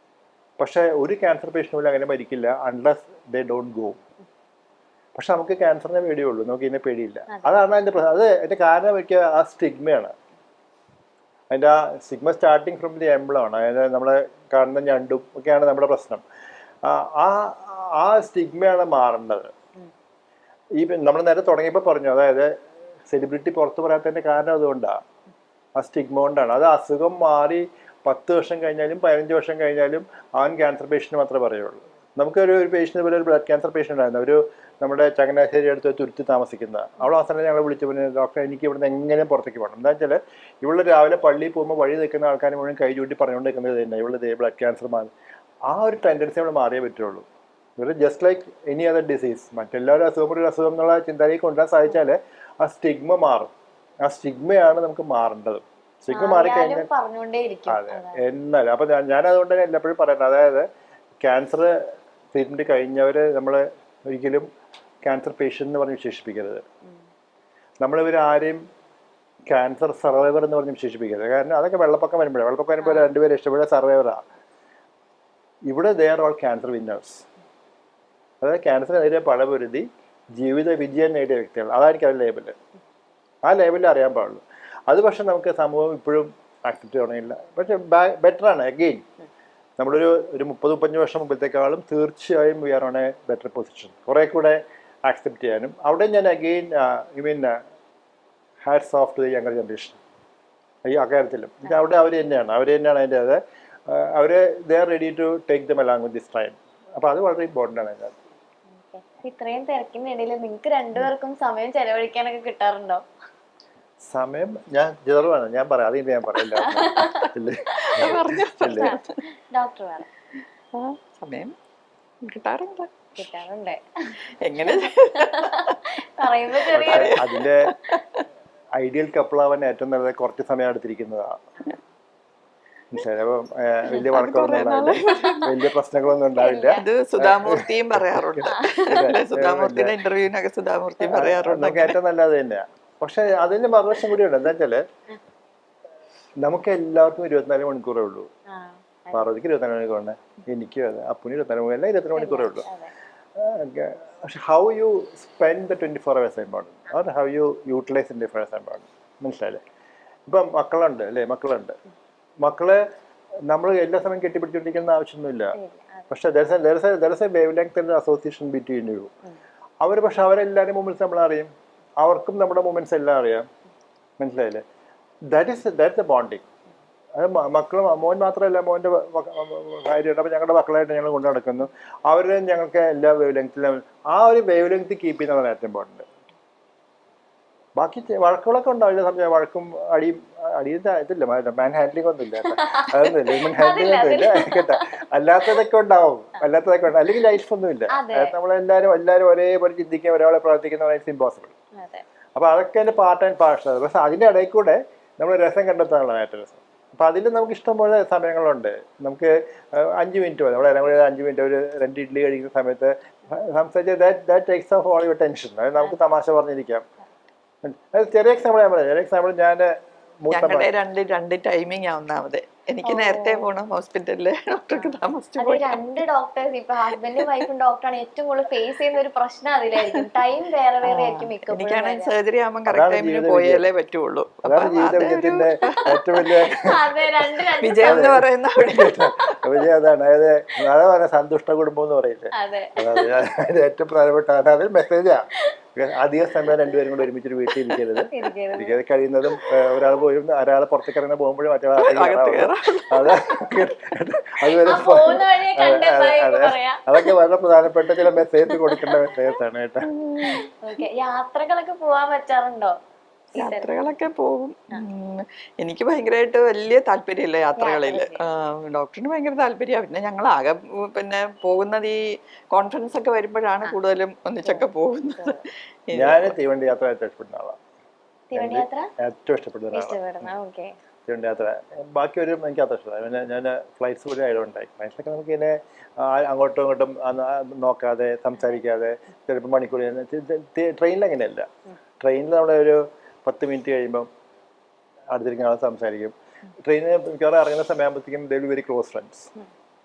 പക്ഷേ ഒരു ക്യാൻസർ പേഷ്യൻ്റ് പോലും അങ്ങനെ മരിക്കില്ല അൺലെസ് ദേ ഡോണ്ട് ഗോ. പക്ഷെ നമുക്ക് ക്യാൻസറിനെ പേടിയുള്ളൂ, നമുക്ക് ഇതിനെ പേടിയില്ല. അതാണ് അതിൻ്റെ പ്രശ്നം. അതിൻ്റെ കാരണം എനിക്ക് ആ സ്റ്റിഗ്മയാണ്. അതിൻ്റെ ആ സ്റ്റിഗ്മ സ്റ്റാർട്ടിങ് ഫ്രം ദി എംബ്ലമാണ്. അതായത് നമ്മൾ കാണുന്ന ഞണ്ടും ഒക്കെയാണ് നമ്മുടെ പ്രശ്നം. ആ സ്റ്റിഗ്മയാണ് മാറേണ്ടത്. ഈ നമ്മൾ നേരെ തുടങ്ങിയപ്പോൾ പറഞ്ഞു, അതായത് സെലിബ്രിറ്റി പുറത്ത് പറയാത്തതിൻ്റെ കാരണം അതുകൊണ്ടാണ്, ആ സ്റ്റിഗ്മ കൊണ്ടാണ്. അത് അസുഖം മാറി 10 വർഷം കഴിഞ്ഞാലും 15 വർഷം കഴിഞ്ഞാലും അവൻ ക്യാൻസർ പേഷ്യൻ്റ് മാത്രമേ പറയുള്ളൂ. നമുക്കൊരു പേഷ്യൻ്റ് പോലെ ഒരു ബ്ലഡ് ക്യാൻസർ പേഷ്യൻ്റ് ആയിരുന്നു, നമ്മുടെ ചങ്ങനാശ്ശേരി അടുത്ത് തുരുത്തി താമസിക്കുന്ന. അവൾ അവസാനം ഞങ്ങൾ വിളിച്ചു പറഞ്ഞു, ഡോക്ടർ എനിക്ക് ഇവിടുന്ന് എങ്ങനെയും പുറത്തേക്ക് പോകണം. എന്താ വെച്ചാൽ ഇവള് രാവിലെ പള്ളിയിൽ പോകുമ്പോൾ വഴി നിൽക്കുന്ന ആൾക്കാർ മുഴുവൻ കൈ ചൂണ്ടി പറഞ്ഞുകൊണ്ട് നിൽക്കുന്നത് തന്നെ ഇവള് ബ്ലഡ് ക്യാൻസർ മാറി. ആ ഒരു ടെൻഡൻസി നമ്മൾ മാറിയേ പറ്റുള്ളൂ. ഇവർ just like any other disease, മറ്റെല്ലാവരും അസുഖം ഒരു അസുഖം എന്നുള്ള ചിന്തയിലേക്ക് കൊണ്ടുവരാൻ സാധിച്ചാൽ ആ സ്റ്റിഗ്മ മാറും. ആ സ്റ്റിഗ്മയാണ് നമുക്ക് മാറേണ്ടത്. സ്റ്റിഗ്മ മാറിക്കഴിഞ്ഞാൽ അതെ. എന്നാലും അപ്പം ഞാൻ അതുകൊണ്ട് തന്നെ എപ്പോഴും പറയുന്നത്, അതായത് ക്യാൻസർ ട്രീറ്റ്മെൻറ്റ് കഴിഞ്ഞവർ നമ്മൾ ഒരിക്കലും ക്യാൻസർ പേഷ്യൻ്റ് എന്ന് പറഞ്ഞ് വിശേഷിപ്പിക്കരുത്. നമ്മളിവരാരെയും ക്യാൻസർ സർവൈവർ എന്ന് പറഞ്ഞ് വിശേഷിപ്പിക്കരുത്. കാരണം അതൊക്കെ വെള്ളപ്പൊക്കം വരുമ്പോൾ രണ്ടുപേരും ഇഷ്ടപ്പെടുക സർവൈവറാണ്. ഇവിടെ they are all cancer winners. അതായത് ക്യാൻസറിനെതിരെ പടപൊരുതി ജീവിത വിജയം നേടിയ വ്യക്തികൾ, അതായിരിക്കും അവർ ലേബല്. ആ ലേബലിൽ അറിയാൻ പാടുള്ളൂ. അത് പക്ഷെ നമുക്ക് സമൂഹം ഇപ്പോഴും ആക്സെപ്റ്റ് ചെയ്യണമെന്നില്ല. പക്ഷെ ബെറ്ററാണ്. അഗെയിൻ നമ്മളൊരു 30-35 വർഷം മുമ്പത്തേക്കാളും തീർച്ചയായും we are on a better position, കുറേ കൂടെ ആക്സെപ്റ്റ് ചെയ്യാനും. അവിടെ ഞാൻ again hats off to the younger generation ഈ അക്കാര്യത്തിലും. അവിടെ അവർ തന്നെയാണ് അതിൻ്റെ അത് അവർ they are ready to take them along with this time. അപ്പോൾ അത് വളരെ ഇമ്പോർട്ടൻ്റ് ആണ് അതിനകത്ത്. ഇത്രയും തിരക്കിനിടയിൽ നിങ്ങൾക്ക് രണ്ടുപേർക്കും സമയം ചെലവഴിക്കാനൊക്കെ കിട്ടാറുണ്ടോ? സമയം ഞാൻ ജനറുവാണ്, ഞാൻ പറയാം, അതിന് ഞാൻ പറയില്ല. ഡോക്ടർ സമയം കിട്ടാറുണ്ട്. എങ്ങനെ പറയുമ്പോ ചെറിയ അതിന്റെ ഐഡിയൽ കപ്പിളാവാൻ ഏറ്റവും നല്ലത് കുറച്ച് സമയം എടുത്തിരിക്കുന്നതാണ്. വലിയ വഴക്കമൊന്നും ഉണ്ടാവില്ല, വലിയ പ്രശ്നങ്ങളൊന്നും ഉണ്ടാവില്ല. അത് സുധാമൂർത്തിയും പറയാറുണ്ട്. സുധാമൂർത്തിയുടെ ഇന്റർവ്യൂവിനൊക്കെ സുധാമൂർത്തിയും പറയാറുണ്ട്. ഏറ്റവും നല്ലത് തന്നെയാണ്. പക്ഷെ അതിന്റെ മറുവശം കൂടിയുണ്ട്. എന്താ വെച്ചാല് നമുക്ക് എല്ലാവർക്കും 24 മണിക്കൂറേ ഉള്ളൂ. പാർവതിക്ക് 24 മണിക്കൂറുണ്ട്, എനിക്കും അതെ, അപ്പുന് 24 മണിക്കൂർ, എല്ലാം 24 മണിക്കൂറേ ഉള്ളൂ. പക്ഷെ how you spend the 24 hours important, or how you utilise 24 hours important. മനസ്സിലായില്ലേ? ഇപ്പം മക്കളുണ്ട് അല്ലേ, മക്കളെ നമ്മൾ എല്ലാ സമയം കെട്ടിപ്പിടിച്ചിരിക്കുന്ന ആവശ്യമൊന്നുമില്ല. പക്ഷെ wavelength association between you. അവർ പക്ഷെ അവരെല്ലാവരും മൊമെന്റ്സ് നമ്മളറിയും, അവർക്കും നമ്മുടെ മൊമെന്റ്സ് എല്ലാം അറിയാം. മനസ്സിലായില്ലേ? That's the bonding. അത് മോൻ മാത്രമല്ല, മോൻ്റെ കാര്യമുണ്ട്. അപ്പം ഞങ്ങളുടെ മക്കളായിട്ട് ഞങ്ങൾ കൊണ്ടു നടക്കുന്നു. അവർ ഞങ്ങൾക്ക് എല്ലാ വേവ് ലെങ്ത്തിലും ആ ഒരു വേവ് ലെങ്ത് കീപ്പ് ചെയ്യുന്നതാണ് ഏറ്റവും ഇമ്പോർട്ടൻറ്റ്. ബാക്കി വഴക്കുകളൊക്കെ ഉണ്ടാവില്ല, സമയം വഴക്കും അടിയും ഇതില്ല, മാൻ ഹാൻഡ്ലിംഗ് ഒന്നും ഇല്ല, അതൊന്നുമില്ല, ഹ്യൂമൻ ഹാൻഡ്ലിംഗ് ഒന്നും ഇല്ല കേട്ടാ. അല്ലാത്തതൊക്കെ ഉണ്ടാവും, അല്ലെങ്കിൽ ലൈഫ് ഒന്നും ഇല്ല. നമ്മളെല്ലാവരും ഒരേപോലെ ചിന്തിക്കുക, ഒരാളെ പ്രവർത്തിക്കുന്ന ഇറ്റ്സ് ഇമ്പോസിബിൾ. അപ്പോൾ അതൊക്കെ എൻ്റെ പാർട്ട് ആൻഡ് പാർസൽ. പക്ഷെ അതിൻ്റെ ഇടയിൽ കൂടെ നമ്മൾ രസം കണ്ടെത്താനുള്ള ഏറ്റവും രസം. അപ്പം അതിൽ നമുക്ക് ഇഷ്ടംപോലെ സമയങ്ങളുണ്ട്. നമുക്ക് 5 മിനിറ്റ് മതി, നമ്മളെല്ലാം കൂടി 5 മിനിറ്റ് ഒരു 2 ഇഡ്ഡലി കഴിക്കുന്ന സമയത്ത് സംസാരിച്ച് that takes of all your tension. അത് നമുക്ക് തമാശ പറഞ്ഞിരിക്കാം. ചെറിയ എക്സാമ്പിൾ ഞാൻ ഞങ്ങളുടെ രണ്ട് ടൈമിംഗ് ഒന്നാമത്. എനിക്ക് നേരത്തെ പോണം ഹോസ്പിറ്റലില്, ഡോക്ടർക്ക് താമസിച്ചു പോയി. 2 ഡോക്ടേഴ്സ്, ഇപ്പൊ ഹസ്ബൻഡും വൈഫും ഡോക്ടറാണ്, ഏറ്റവും കൂടുതൽ ഫേസ് ചെയ്യുന്ന ഒരു പ്രശ്നം അതിലായിരിക്കും. ടൈം വേറെ വേറെ ആയിരിക്കും. എനിക്കാണെങ്കിൽ സർജറി ആകുമ്പോൾ കറക്റ്റ് ടൈമിന് പോയാലേ പറ്റുള്ളൂ. വിജയം എന്ന് പറയുന്ന വിജയം അതാണ്. അതായത് സന്തുഷ്ട കുടുംബം എന്ന് പറയില്ലേ, അതായത് ഏറ്റവും പ്രധാനപ്പെട്ട അത് മെസ്സേജാ. അധികം സമയം രണ്ടുപേരും കൂടെ ഒരുമിച്ചൊരു വീട്ടിൽ ഇരിക്കരുത്. കഴിയുന്നതും ഒരാൾ പുറത്തേക്ക് ഇറങ്ങി പോകുമ്പോഴും മറ്റേ അതൊക്കെ വളരെ പ്രധാനപ്പെട്ട ചില മെസ്സേജ് കൊടുക്കേണ്ട മെസ്സേജസ് ആണ് കേട്ടോ. യാത്രകളൊക്കെ പോവാൻ പറ്റാറുണ്ടോ? യാത്രകളൊക്കെ പോകും. എനിക്ക് ഭയങ്കരമായിട്ട് വലിയ താല്പര്യമില്ല യാത്രകളിൽ. ഡോക്ടറിന് ഭയങ്കര താല്പര്യമാണ്. പിന്നെ ഞങ്ങൾ ആകെ പോകുന്നത് ഈ കോൺഫറൻസ് ഒക്കെ വരുമ്പോഴാണ് കൂടുതലും ഒന്നിച്ചൊക്കെ പോകുന്നത്. ഞാൻ തീവണ്ടി യാത്ര ഏറ്റവും ഇഷ്ടപ്പെടുന്ന ആളാണ്. ഏറ്റവും ഇഷ്ടപ്പെടുന്ന തീവണ്ടി യാത്ര. ബാക്കി ഒരു എനിക്ക് അത്ര ഇഷ്ടമാണ്. പിന്നെ ഞാൻ ഫ്ലൈറ്റ്സ് പോലും ആയതുകൊണ്ടായി. ഫ്ലൈറ്റ്സൊക്കെ നമുക്ക് ഇങ്ങനെ അങ്ങോട്ടും ഇങ്ങോട്ടും നോക്കാതെ സംസാരിക്കാതെ ചിലപ്പോൾ മണിക്കൂർ. ട്രെയിനിൽ അങ്ങനെയല്ല. ട്രെയിനിൽ നമ്മുടെ ഒരു 10 മിനിറ്റ് കഴിയുമ്പം അടുത്തിരിക്കുന്ന ആൾ സംസാരിക്കും. ട്രെയിനിൽ മിക്കവാറും ഇറങ്ങുന്ന സമയമാകുമ്പോഴത്തേക്കും they will very close friends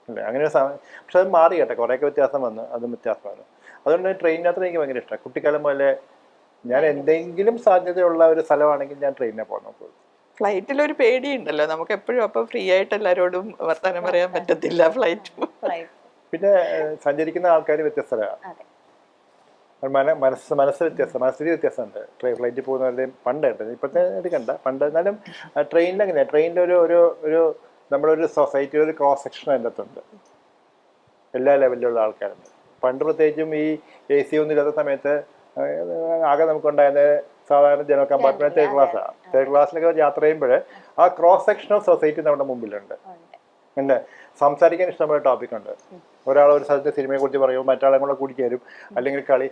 അല്ലേ, അങ്ങനെ ഒരു സമയം. പക്ഷെ അത് മാറി കേട്ടെ, കുറേയൊക്കെ വ്യത്യാസം വന്നു, അതും വ്യത്യാസം വന്നു. അതുകൊണ്ട് ട്രെയിൻ യാത്ര എനിക്ക് ഭയങ്കര ഇഷ്ടമാണ്. കുട്ടിക്കാലം പോലെ ഞാൻ എന്തെങ്കിലും സാധ്യതയുള്ള ഒരു സ്ഥലമാണെങ്കിൽ ഞാൻ ട്രെയിനിനെ പോകാൻ നോക്കുള്ളൂ. ഫ്ലൈറ്റിലൊരു പേടിയുണ്ടല്ലോ നമുക്ക് എപ്പോഴും. അപ്പം ഫ്രീ ആയിട്ട് എല്ലാവരോടും വർത്താനം പറയാൻ പറ്റത്തില്ല ഫ്ലൈറ്റ്. പിന്നെ സഞ്ചരിക്കുന്ന ആൾക്കാർ വ്യത്യസ്തരാണ്. മനസ്സ് വ്യത്യാസം, മനസ്ഥിതി വ്യത്യാസമുണ്ട്. ഫ്ലൈറ്റിൽ പോകുന്നവരുടെയും പണ്ടായിട്ട് ഇപ്പോഴത്തെ എടുക്കണ്ട, പണ്ട്. എന്നാലും ട്രെയിനിൽ അങ്ങനെയാണ്. ട്രെയിനിൽ ഒരു നമ്മളൊരു സൊസൈറ്റി, ഒരു ക്രോസ് സെക്ഷൻ അതിൻ്റെ അകത്തുണ്ട്. എല്ലാ ലെവലിലുള്ള ആൾക്കാരുണ്ട്. പണ്ട് പ്രത്യേകിച്ചും ഈ AC ഒന്നും ഇല്ലാത്ത സമയത്ത് ആകെ നമുക്കുണ്ടായത് സാധാരണ ജനറൽ കമ്പാർട്ട്മെന്റ് തേർഡ് ക്ലാസ്സാണ്. തേർഡ് ക്ലാസ്സിലൊക്കെ യാത്ര ചെയ്യുമ്പോൾ ആ ക്രോസ് സെക്ഷൻ ഓഫ് സൊസൈറ്റി നമ്മുടെ മുമ്പിലുണ്ട്. പിന്നെ സംസാരിക്കാൻ ഇഷ്ടംപോലെ ടോപ്പിക്കുണ്ട്. ഒരാൾ ഒരു സ്ഥലത്തെ സിനിമയെ കുറിച്ച് പറയുമ്പോൾ മറ്റാളെ കൂടെ കൂടി ചേരും, അല്ലെങ്കിൽ കളി.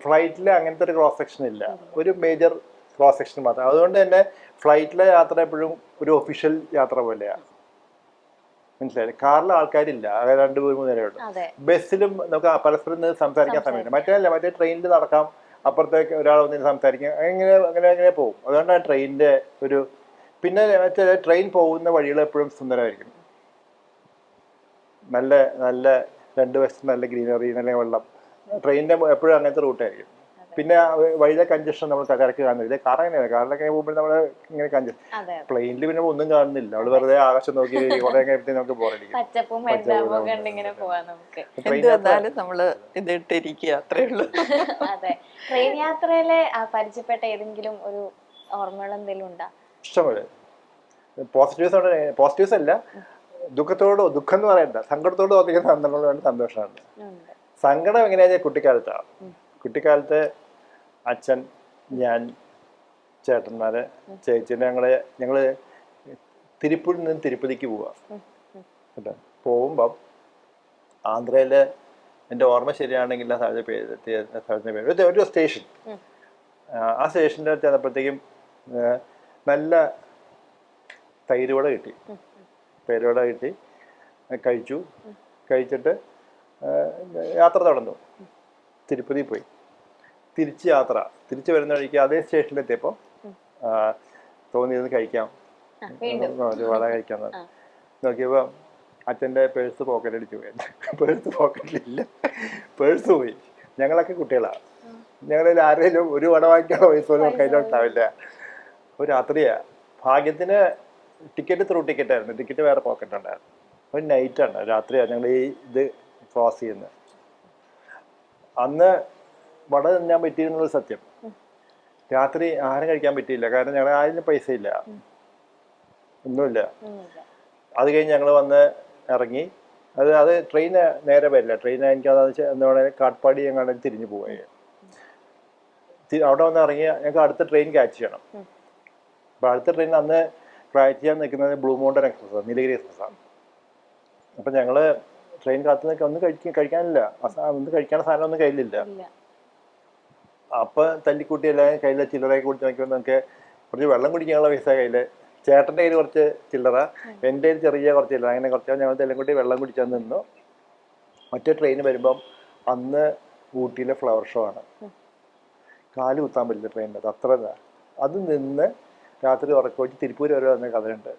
ഫ്ലൈറ്റിൽ അങ്ങനത്തെ ഒരു ക്രോസ് സെക്ഷൻ ഇല്ല, ഒരു മേജർ ക്രോസ് സെക്ഷൻ മാത്രം. അതുകൊണ്ട് തന്നെ ഫ്ലൈറ്റിലെ യാത്ര എപ്പോഴും ഒരു ഒഫീഷ്യൽ യാത്ര പോലെയാണ്. മനസ്സിലായില്ലേ? കാറിലെ ആൾക്കാരില്ല, 2-3 നേരമേ ഉള്ളൂ. ബസ്സിലും നമുക്ക് പരസ്പരം സംസാരിക്കാൻ സമയമില്ല. മറ്റേ ട്രെയിനിൽ നടക്കാം, അപ്പുറത്തേക്ക് ഒരാൾ വന്നിട്ട് സംസാരിക്കാം, അങ്ങനെ പോകും. അതുകൊണ്ടാണ് ട്രെയിനിൻ്റെ ഒരു. പിന്നെ മറ്റേ ട്രെയിൻ പോകുന്ന വഴികൾ എപ്പോഴും സുന്ദരമായിരിക്കും. നല്ല നല്ല 2 വശത്തും നല്ല ഗ്രീനറി, നല്ല വെള്ളം. ട്രെയിനിൻ്റെ എപ്പോഴും അങ്ങനത്തെ റൂട്ടായിരിക്കും. പിന്നെ വഴിയിലെ കഞ്ചക്ഷൻ നമ്മൾ കരക്ക് കാണുന്നില്ല. കാർ അങ്ങനെയാണ്. കാറിലൊക്കെ പോകുമ്പോൾ നമ്മൾ ഇങ്ങനെ കഞ്ചക്ഷൻ. പ്ലെയിനിൽ പിന്നെ ഒന്നും കാണുന്നില്ല, നമ്മൾ വെറുതെ ആകാശം നോക്കി കുറെ കഴിയുമ്പോഴത്തേക്ക് നമുക്ക് ബോറടിക്കും. നമ്മള് ഇതിട്ടിരിക്കുക, അത്രേ ഉള്ളൂ. അതെ. ട്രെയിൻ യാത്രയിലെ പരിചയപ്പെട്ട ഏതെങ്കിലും ഒരു ഓർമ്മകൾ എന്തെങ്കിലും ഉണ്ടോ? ഇഷ്ടംപോലെ പോസിറ്റീവ്സ് അല്ല, ദുഃഖം എന്ന് പറയണ്ട, സങ്കടത്തോട് തോന്നിക്കുന്ന സന്ദർഭങ്ങളാണ് സന്തോഷമാണ്. സങ്കടം എങ്ങനെയാ കുട്ടിക്കാലത്താണ്. കുട്ടിക്കാലത്ത് അച്ഛൻ, ഞാൻ, ചേട്ടന്മാര്, ചേച്ചിനെ ഞങ്ങള് തിരുപ്പൂരിൽ നിന്ന് തിരുപ്പതിക്ക് പോവാ കേട്ടോ. പോകുമ്പം ആന്ധ്രയില് എൻ്റെ ഓർമ്മ ശരിയാണെങ്കിൽ ആ സ്ഥലത്തിൻ്റെ പേര് ഒരു സ്റ്റേഷൻ. ആ സ്റ്റേഷൻ്റെ ചെന്നപ്പോഴത്തേക്കും നല്ല തൈര് വട കിട്ടി. കഴിച്ചിട്ട് യാത്ര തുടർന്നു. തിരുപ്പതി പോയി. തിരിച്ച് വരുന്ന വഴിക്ക് അതേ സ്റ്റേഷനിലെത്തിയപ്പോൾ തോന്നിയത് കഴിക്കാം, ഒരു വട കഴിക്കാം. നോക്കിയപ്പോൾ അച്ഛൻ്റെ പേഴ്സ് പോക്കറ്റടിച്ചു പോയി. പോക്കറ്റിലില്ല, പേഴ്സ് പോയി. ഞങ്ങളൊക്കെ കുട്ടികളാണ്. ഞങ്ങളിൽ ആരെങ്കിലും ഒരു വട വാങ്ങിക്കാനുള്ള പൈസ പോലും കയ്യിലുണ്ടാവില്ല. ഒരു രാത്രിയാണ്. ഭാഗ്യത്തിന് ത്രൂ ടിക്കറ്റ് ആയിരുന്നു. ടിക്കറ്റ് വേറെ പോക്കറ്റ് ഉണ്ടായിരുന്നു. ഒരു നൈറ്റാണ്, രാത്രിയാണ് ഞങ്ങൾ ഇത് ക്രോസ് ചെയ്യുന്നത്. അന്ന് വട തിന്നാൻ പറ്റിയിരുന്നത് സത്യം. രാത്രി ആഹാരം കഴിക്കാൻ പറ്റിയില്ല, കാരണം ഞങ്ങൾ ആരും പൈസ ഇല്ല, ഒന്നുമില്ല. അത് കഴിഞ്ഞ് ഞങ്ങൾ വന്ന് ഇറങ്ങി. അത് ട്രെയിൻ നേരെ വരില്ല. ട്രെയിൻ എനിക്ക് എന്താ പറയുക, കാട്ട്പാടി ഞങ്ങൾ തിരിഞ്ഞു പോവുക. അവിടെ വന്ന് ഇറങ്ങി ഞങ്ങൾക്ക് അടുത്ത ട്രെയിൻ ക്യാച്ച് ചെയ്യണം. അപ്പോൾ അടുത്ത ട്രെയിൻ അന്ന് ക്യാച്ച് ചെയ്യാൻ നിൽക്കുന്നത് ബ്ലൂ മൗണ്ടൻ എക്സ്പ്രസ്, നീലഗിരി എക്സ്പ്രസ്സാണ്. അപ്പം ഞങ്ങൾ ട്രെയിൻ കാത്തു നിൽക്കുക, ഒന്നും കഴിക്കാനില്ല, ഒന്നും കഴിക്കാനുള്ള സാധനം ഒന്നും കയ്യിലില്ല. അപ്പം തല്ലിക്കൂട്ടി എല്ലാം കയ്യിൽ ചില്ലറയൊക്കെ കുടിച്ച് നോക്കിയപ്പോൾ നമുക്ക് കുറച്ച് വെള്ളം കുടിക്കാനുള്ള പൈസ കയ്യിൽ, ചേട്ടൻ്റെ കയ്യിൽ കുറച്ച് ചില്ലറ, എൻ്റെ കയ്യിൽ ചെറിയ കുറച്ച് ചില്ലറ, അങ്ങനെ കുറച്ച് ഞങ്ങൾ എല്ലാം കൂട്ടി വെള്ളം കുടിച്ചാൽ നിന്നു. മറ്റേ ട്രെയിൻ വരുമ്പം അന്ന് ഊട്ടിയിലെ ഫ്ലവർ ഷോ ആണ്. കാല് കുത്താൻ പറ്റില്ല ട്രെയിനിൻ്റെ അത്ര. അത് നിന്ന് രാത്രി ഉറക്കൊഴിച്ച് തിരുപ്പൂർ വരെ വന്ന കഥയുണ്ട്.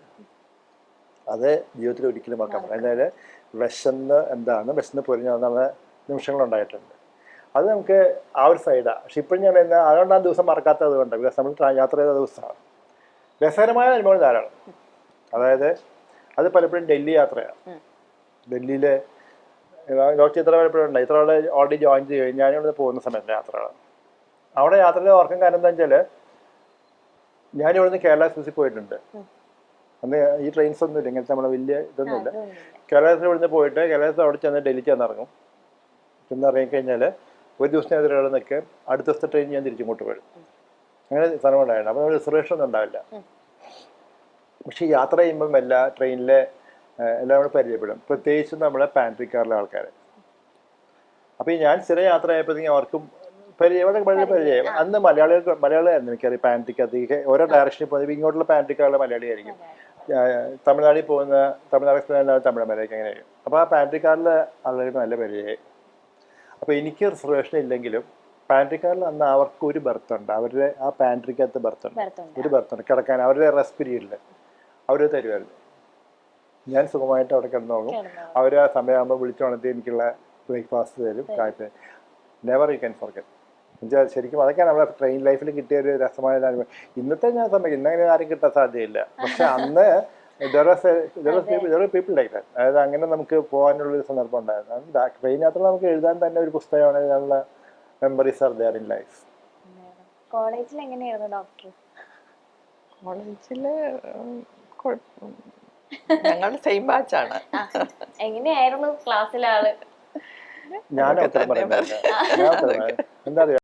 അത് ജീവിതത്തിൽ ഒരിക്കലും മറക്കാൻ പറ്റില്ല. അതായത് വിശന്ന് പൊരിഞ്ഞ നമ്മുടെ നിമിഷങ്ങളുണ്ടായിട്ടുണ്ട്. അത് നമുക്ക് ആ ഒരു സൈഡാണ്. പക്ഷെ ഇപ്പോഴും ഞാൻ അതുകൊണ്ട് ആ ദിവസം മറക്കാത്തത് കൊണ്ട്, ബിക്കോസ് നമ്മൾ യാത്ര ചെയ്ത ദിവസമാണ്. രസകരമായ അനുഭവം ധാരാളം. അതായത് അത് പലപ്പോഴും ഡൽഹി യാത്രയാണ്. ഡൽഹിയിൽ ഡോക്ടർ ഇത്ര പലപ്പോഴും ഉണ്ട്. ഇത്ര ആൾ ഓൾറെഡി ജോയിൻ ചെയ്ത് കഴിഞ്ഞ് ഞാനിവിടെ പോകുന്ന സമയത്ത് യാത്രകൾ. അവിടെ യാത്രയിൽ ഓർക്കാൻ കാരണം എന്താ വെച്ചാൽ, ഞാനിവിടുന്ന് കേരള എക്സ്പ്രസ്സിൽ പോയിട്ടുണ്ട്. അന്ന് ഈ ട്രെയിൻസ് ഒന്നും ഇല്ല, ഇങ്ങനത്തെ നമ്മളെ വലിയ ഇതൊന്നുമില്ല. കേരള എക്സ്പ്രസ് ഇവിടുന്ന് പോയിട്ട് കേരള എക്സ്പ്രസ് അവിടെ ചെന്ന് ഡൽഹിക്ക് ചെന്നിറങ്ങും. ചെന്നിറങ്ങിക്കഴിഞ്ഞാൽ ഒരു ദിവസം ഞാൻ ഒരാൾ നിൽക്കുക, അടുത്ത ദിവസത്തെ ട്രെയിൻ ഞാൻ തിരിച്ചിങ്ങോട്ട് പോയി. അങ്ങനെ സ്ഥലം ഉണ്ടായിരുന്നു. അപ്പോൾ റിസർവേഷൻ ഒന്നും ഉണ്ടാവില്ല. പക്ഷേ യാത്ര ചെയ്യുമ്പം എല്ലാ ട്രെയിനിലെ എല്ലാവരും പരിചയപ്പെടും, പ്രത്യേകിച്ചും നമ്മളെ പാൻട്രി കാറിലെ ആൾക്കാർ. അപ്പോൾ ഈ ഞാൻ സ്ഥിരം യാത്ര ആയപ്പോഴത്തേക്കും അവർക്കും പരിചയം. അന്ന് മലയാളിയായിരുന്നു എനിക്കറിയാം. പാൻട്രിക്കകത്ത് ഓരോ ഡയറക്ഷനിൽ പോകുന്നത് ഇങ്ങോട്ടുള്ള പാൻട്രിക്കാരുടെ മലയാളിയായിരിക്കും. തമിഴ്നാട്ടിൽ പോകുന്ന തമിഴ്നാട് എക്സ്പ്രസ് തമിഴന്മാരേക്ക് അങ്ങനെ കഴിയും. അപ്പോൾ ആ പാൻട്രി കാറിൽ ആളുകൾക്ക് നല്ല പരിചയമായി. അപ്പോൾ എനിക്ക് റിസർവേഷൻ ഇല്ലെങ്കിലും പാൻട്രി കാറിൽ അന്ന് അവർക്ക് ഒരു ബർത്ത് ഉണ്ട്, അവരുടെ ആ പാൻട്രിക്കകത്ത് ബർത്ത് ഉണ്ട്, ഒരു ബർത്ത് ഉണ്ട് കിടക്കാൻ. അവരുടെ റെസ്റ്റ് പീരീഡിൽ അവർ തരുമായിരുന്നു. ഞാൻ സുഖമായിട്ട് അവിടെ കിടന്നുറങ്ങും. അവർ ആ സമയമാകുമ്പോൾ വിളിച്ചുണർത്തി എനിക്കുള്ള ബ്രേക്ക്ഫാസ്റ്റ് തരും, കാറ്റ്. Never you can forget. എന്നുവെച്ചാൽ ശരിക്കും അതൊക്കെയാണ് നമ്മുടെ ട്രെയിൻ ലൈഫിൽ കിട്ടിയ ഒരു രസമായ അനുഭവം. ഇന്നത്തെ ഞാൻ സമയം ഇന്നങ്ങനെ ആരും കിട്ടാൻ സാധ്യതയില്ല. പക്ഷെ അന്ന് പീപ്പിൾ ലൈക്ക് ദാറ്റ്. അതായത് അങ്ങനെ നമുക്ക് പോകാനുള്ളൊരു സന്ദർഭം ഉണ്ടായിരുന്നു. ട്രെയിൻ യാത്ര നമുക്ക് എഴുതാൻ തന്നെ ഒരു പുസ്തകമാണ്. അതിനുള്ള memories are there in life. കോളേജിൽ എങ്ങനെയായിരുന്നു ഡോക്ടർ? കോളേജില് ഞങ്ങൾ സെയിം ബാച്ചാണ്. എങ്ങനെയായിരുന്നു ക്ലാസ്സിലെ ആള്? ഞാൻ ഉത്തരം പറയുന്നില്ല. എന്താ അറിയാം,